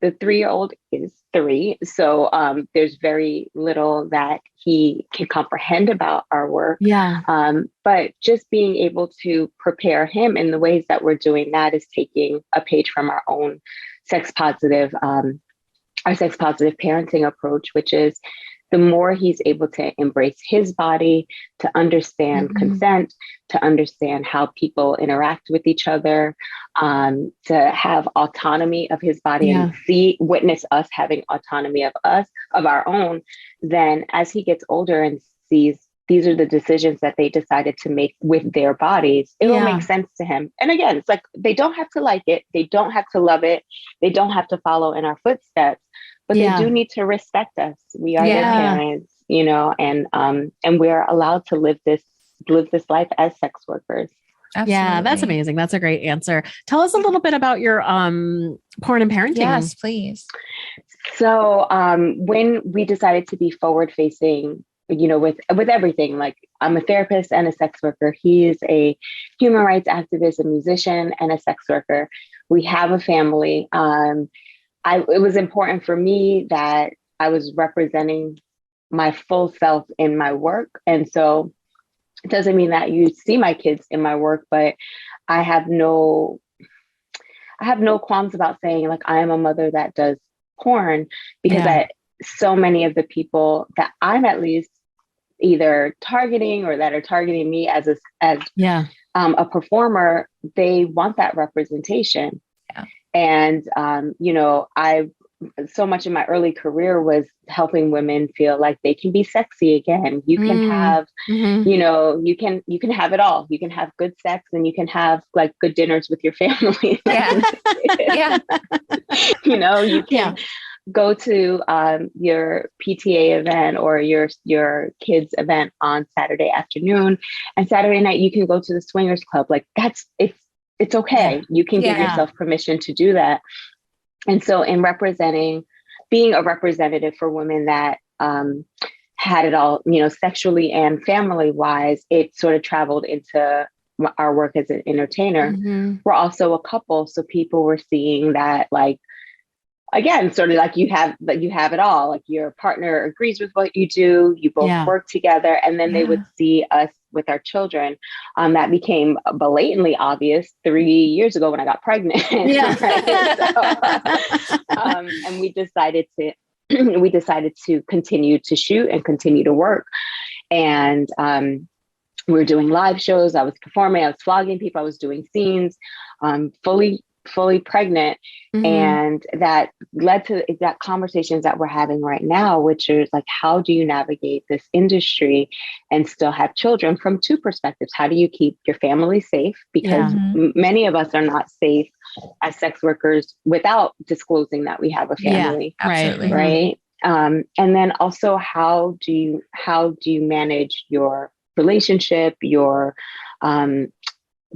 the 3-year-old is 3. So there's very little that he can comprehend about our work. Yeah. But just being able to prepare him in the ways that we're doing that is taking a page from our own sex positive parenting approach, which is the more he's able to embrace his body, to understand consent, to understand how people interact with each other, to have autonomy of his body and witness us having autonomy of us, of our own, then as he gets older and sees these are the decisions that they decided to make with their bodies, it will make sense to him. And again, it's like, they don't have to like it. They don't have to love it. They don't have to follow in our footsteps, but they do need to respect us. We are their parents, you know, and we're allowed to live this life as sex workers. Absolutely. Yeah, that's amazing. That's a great answer. Tell us a little bit about your porn and parenting. Yes, please. So when we decided to be forward facing, you know, with everything, like I'm a therapist and a sex worker. He is a human rights activist, a musician, and a sex worker. We have a family. It was important for me that I was representing my full self in my work. And so it doesn't mean that you see my kids in my work, but I have no qualms about saying, like, I am a mother that does porn, because so many of the people that I'm at least either targeting or that are targeting me as a performer, they want that representation. Yeah. And, you know, so much in my early career was helping women feel like they can be sexy again. You can have, you know, you can have it all. You can have good sex and you can have like good dinners with your family. Yeah. You know, you can go to your PTA event or your kids event on Saturday afternoon, and Saturday night you can go to the swingers club. Like it's okay. You can give yourself permission to do that. And so in being a representative for women that had it all, you know, sexually and family wise, it sort of traveled into our work as an entertainer. We're also a couple. So people were seeing that, like, again, sort of like you have it all. Like your partner agrees with what you do. You both work together, and then they would see us with our children. That became blatantly obvious 3 years ago when I got pregnant. And we decided to continue to shoot and continue to work. And we were doing live shows. I was performing. I was flogging people. I was doing scenes. Fully pregnant. And that led to that conversations that we're having right now, which is like, how do you navigate this industry and still have children from two perspectives? How do you keep your family safe? Because many of us are not safe as sex workers without disclosing that we have a family. Absolutely. Right. And then also, how do you manage your relationship,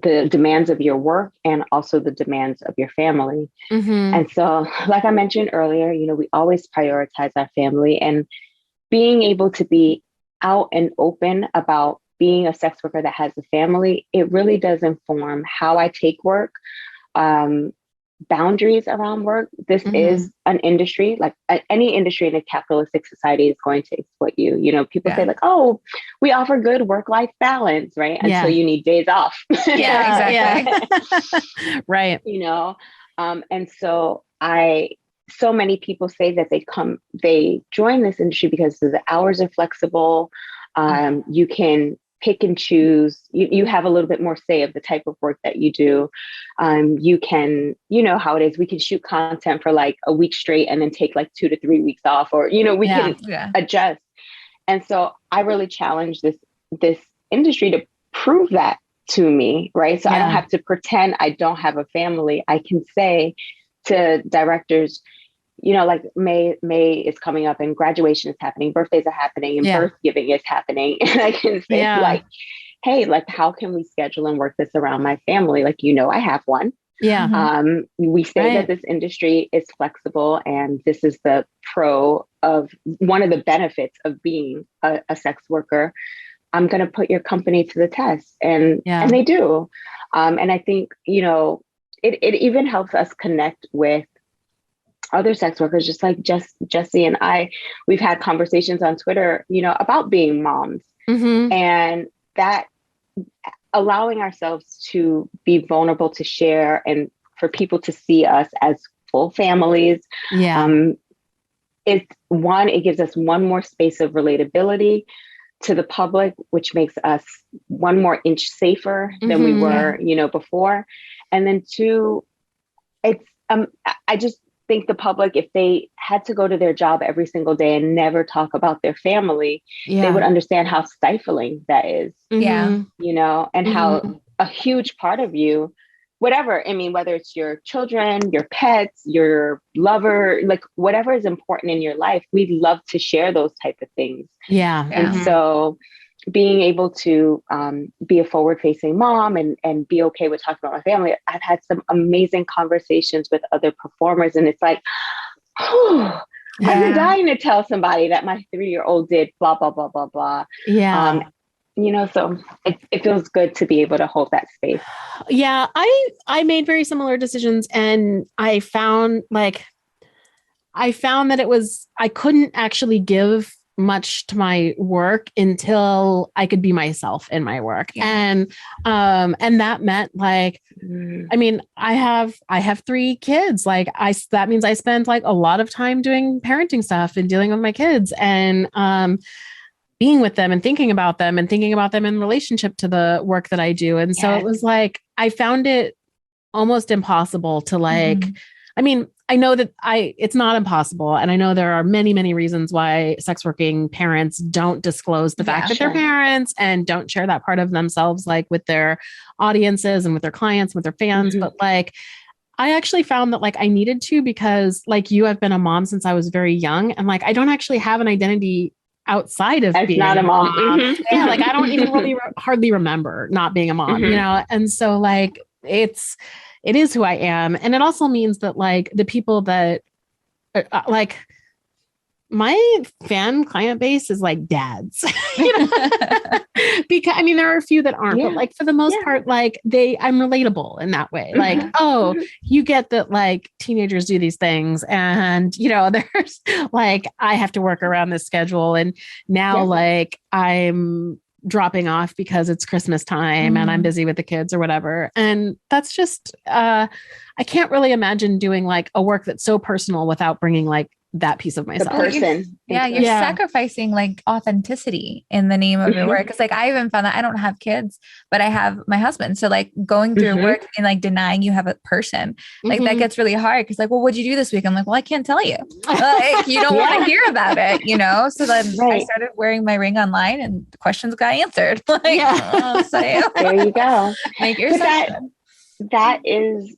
the demands of your work, and also the demands of your family. And so, like I mentioned earlier, you know, we always prioritize our family, and being able to be out and open about being a sex worker that has a family, it really does inform how I take work, boundaries around work. This is an industry, like any industry in a capitalistic society is going to exploit you. You know, people say like, oh, we offer good work-life balance, right? Until you need days off. Exactly. Right. You know, and so so many people say that they join this industry because the hours are flexible. You can pick and choose. You have a little bit more say of the type of work that you do. You can, you know how it is. We can shoot content for like a week straight and then take like 2 to 3 weeks off, or, you know, we can adjust. And so I really challenge this industry to prove that to me, right? So I don't have to pretend I don't have a family. I can say to directors, you know, like May is coming up and graduation is happening, birthdays are happening, and birth giving is happening. And I can say like, hey, like, how can we schedule and work this around my family? Like, you know, I have one. We say that this industry is flexible, and this is the one of the benefits of being a sex worker. I'm going to put your company to the test. And they do. And I think, you know, it even helps us connect with other sex workers, just like Jesse and I. We've had conversations on Twitter, you know, about being moms, and that allowing ourselves to be vulnerable, to share, and for people to see us as full families. it gives us one more space of relatability to the public, which makes us one more inch safer than we were, before. And then two, it's, I just think the public, if they had to go to their job every single day and never talk about their family, they would understand how stifling that is. Yeah. And how a huge part of you, whatever, I mean, whether it's your children, your pets, your lover, like whatever is important in your life, we'd love to share those type of things. Yeah. And so being able to be a forward-facing mom and be okay with talking about my family, I've had some amazing conversations with other performers, and it's like, I've been dying to tell somebody that my 3-year-old did blah, blah, blah, blah, blah. Yeah. So it feels good to be able to hold that space. Yeah. I made very similar decisions, and I found that I couldn't actually give much to my work until I could be myself in my work. And that meant like, I mean, I have 3 kids. Like that means I spend like a lot of time doing parenting stuff and dealing with my kids and, being with them and thinking about them in relationship to the work that I do. And so it was like, I found it almost impossible to like, I mean, I know that it's not impossible. And I know there are many, many reasons why sex working parents don't disclose the fact that they're parents and don't share that part of themselves, like with their audiences and with their clients, with their fans. But like, I actually found that like I needed to, because like you have been a mom since I was very young. And like, I don't actually have an identity outside of being not a mom. Yeah. Like I don't even really hardly remember not being a mom, And so like, it is who I am. And it also means that like the people that like my fan client base is like dads, because I mean, there are a few that aren't, but like for the most part, like I'm relatable in that way. Like, oh, you get that like teenagers do these things and, there's like, I have to work around this schedule. And now like I'm dropping off because it's Christmas time and I'm busy with the kids or whatever. And that's just, I can't really imagine doing like a work that's so personal without bringing like that piece of myself. The person. You're sacrificing like authenticity in the name of your work. Cause like, I even found that I don't have kids, but I have my husband. So like going through work and like denying you have a person, like that gets really hard. Cause like, well, what'd you do this week? I'm like, well, I can't tell you. Like, you don't want to hear about it, So then I started wearing my ring online and the questions got answered. Like, so there you go. Make your that is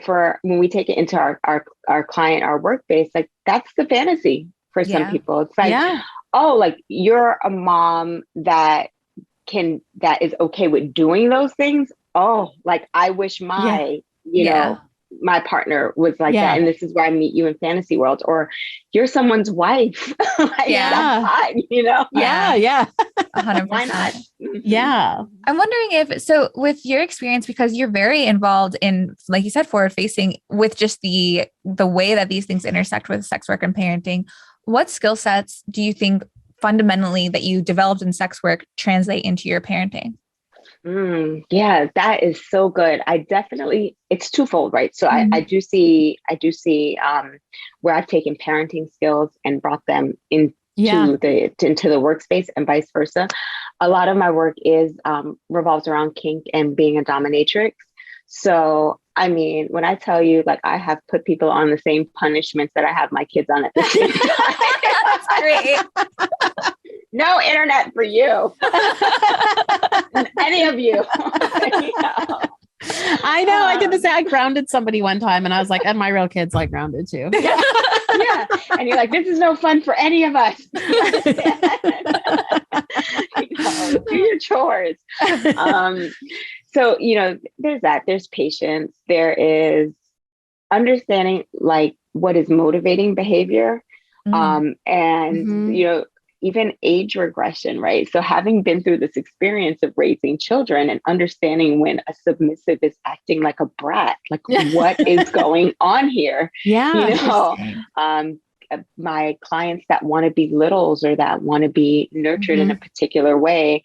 for when we take it into our client, our work base, like that's the fantasy for some people. It's like, oh, like you're a mom that is okay with doing those things. Oh, like I wish my, my partner was like that. And this is where I meet you in fantasy world, or you're someone's wife. Like, that's hot, Yeah. 100%. Why not? Yeah. I'm wondering so with your experience, because you're very involved in, like you said, forward facing with just the way that these things intersect with sex work and parenting, what skill sets do you think fundamentally that you developed in sex work translate into your parenting? Yeah, that is so good. It's twofold, right? So I do see where I've taken parenting skills and brought them into the workspace and vice versa. A lot of my work revolves around kink and being a dominatrix. So, I mean, when I tell you, like, I have put people on the same punishments that I have my kids on at the same time. That's great. No internet for you. Any of you. I know. I did the same. I grounded somebody one time and I was like, and my real kids like grounded too. Yeah. And you're like, this is no fun for any of us. Do your chores. So, there's that. There's patience. There is understanding like what is motivating behavior. Even age regression, right? So having been through this experience of raising children and understanding when a submissive is acting like a brat, like what is going on here? My clients that want to be littles or that want to be nurtured in a particular way,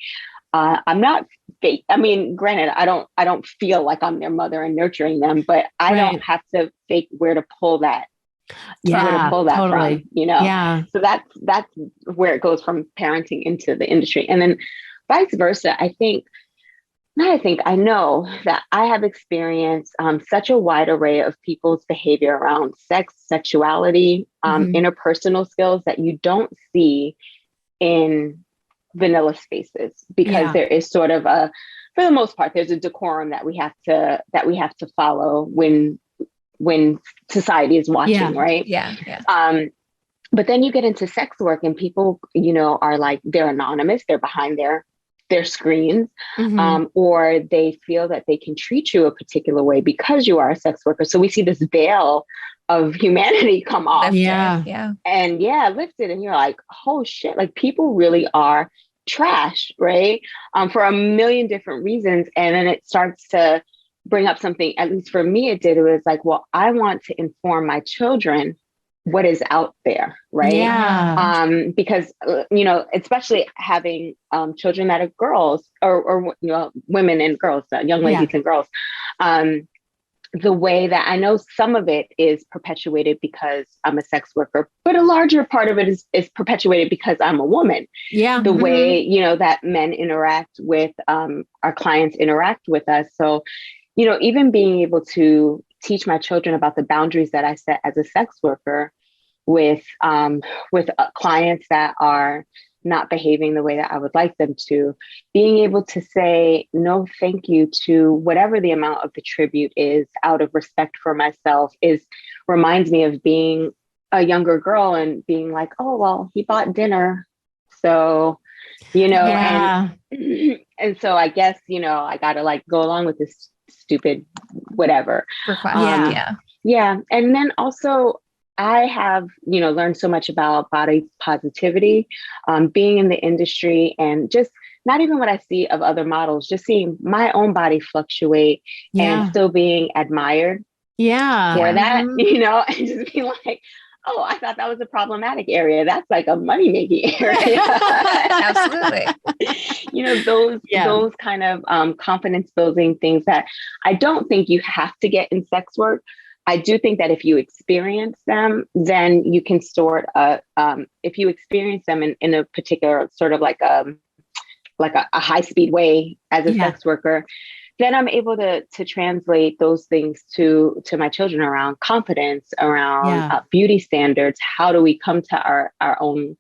I'm not fake. I mean, granted, I don't feel like I'm their mother and nurturing them, but I don't have to fake where to pull that Yeah, where to pull that totally. from, you know? Yeah. So that's where it goes from parenting into the industry. And then vice versa, I know that I have experienced such a wide array of people's behavior around sex, sexuality, interpersonal skills that you don't see in vanilla spaces, because there is sort of for the most part, there's a decorum that we have to follow when society is watching, right? Yeah. But then you get into sex work and people, you know, are like, they're anonymous, they're behind their screens, or they feel that they can treat you a particular way because you are a sex worker. So we see this veil of humanity come off. Lifted. And you're like, oh shit, like people really are trash, right? For a million different reasons. And then it starts to bring up something, at least for me, it did. It was like, well, I want to inform my children what is out there, right? Yeah. Because, you know, especially having children that are girls or you know, women and girls, young ladies and girls, the way that I know some of it is perpetuated because I'm a sex worker, but a larger part of it is perpetuated because I'm a woman. Yeah. The way, you know, that men interact with our clients interact with us. So, you know, even being able to teach my children about the boundaries that I set as a sex worker with clients that are not behaving the way that I would like them to, being able to say no, thank you to whatever the amount of the tribute is out of respect for myself reminds me of being a younger girl and being like, oh, well, he bought dinner. So, you know, and so I guess, you know, I got to like go along with this stupid whatever request. Yeah. And then also I have, you know, learned so much about body positivity, being in the industry, and just not even what I see of other models, just seeing my own body fluctuate and still being admired for that, you know, and just being like, oh, I thought that was a problematic area. That's like a money-making area. Absolutely. You know, those kind of confidence building things that I don't think you have to get in sex work. I do think that if you experience them, then you can sort if you experience them in a particular sort of like a high speed way as a sex worker, then I'm able to translate those things to my children around confidence, around beauty standards. How do we come to our own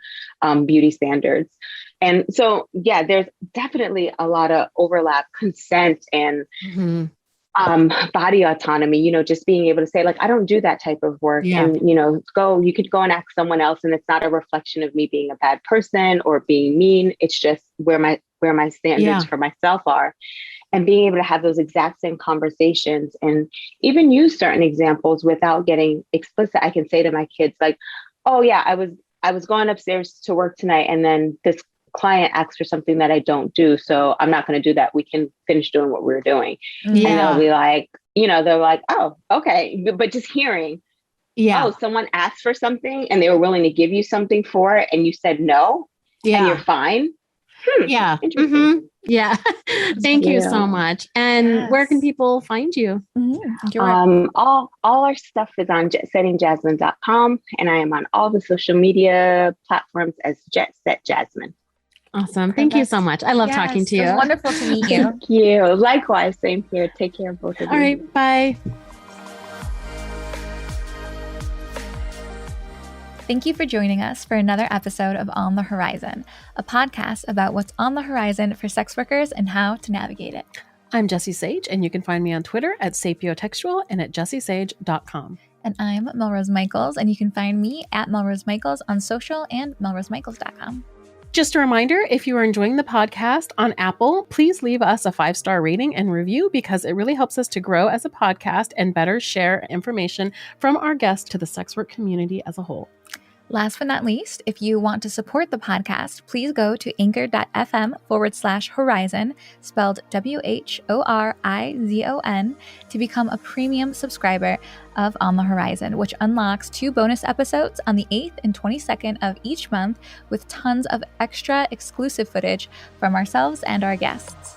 beauty standards? And so, there's definitely a lot of overlap, consent, and body autonomy, you know, just being able to say, like, I don't do that type of work. And, you know, you could go and ask someone else, and it's not a reflection of me being a bad person or being mean. It's just where my standards for myself are. And being able to have those exact same conversations and even use certain examples without getting explicit. I can say to my kids, like, oh yeah, I was going upstairs to work tonight, and then this client asks for something that I don't do, so I'm not going to do that. We can finish doing what we're doing. And they'll be like, you know, they're like, oh, okay. But just hearing, oh, someone asked for something and they were willing to give you something for it, and you said no, and you're fine. Interesting. Thank you so much. And where can people find you? All our stuff is on settingjasmine.com, and I am on all the social media platforms as Set Jasmine. Awesome. Thank you so much. I love talking to you. It was wonderful to meet you. Thank you. Likewise. Same here. Take care of both of you. All right. Bye. Thank you for joining us for another episode of On the Horizon, a podcast about what's on the horizon for sex workers and how to navigate it. I'm Jessie Sage, and you can find me on Twitter at sapiotextual and at jessiesage.com. And I'm Melrose Michaels, and you can find me at Melrose Michaels on social and melrosemichaels.com. Just a reminder, if you are enjoying the podcast on Apple, please leave us a 5-star rating and review, because it really helps us to grow as a podcast and better share information from our guests to the sex work community as a whole. Last but not least, if you want to support the podcast, please go to anchor.fm/Whorizon, spelled WHORIZON, to become a premium subscriber of On the Horizon, which unlocks 2 bonus episodes on the 8th and 22nd of each month with tons of extra exclusive footage from ourselves and our guests.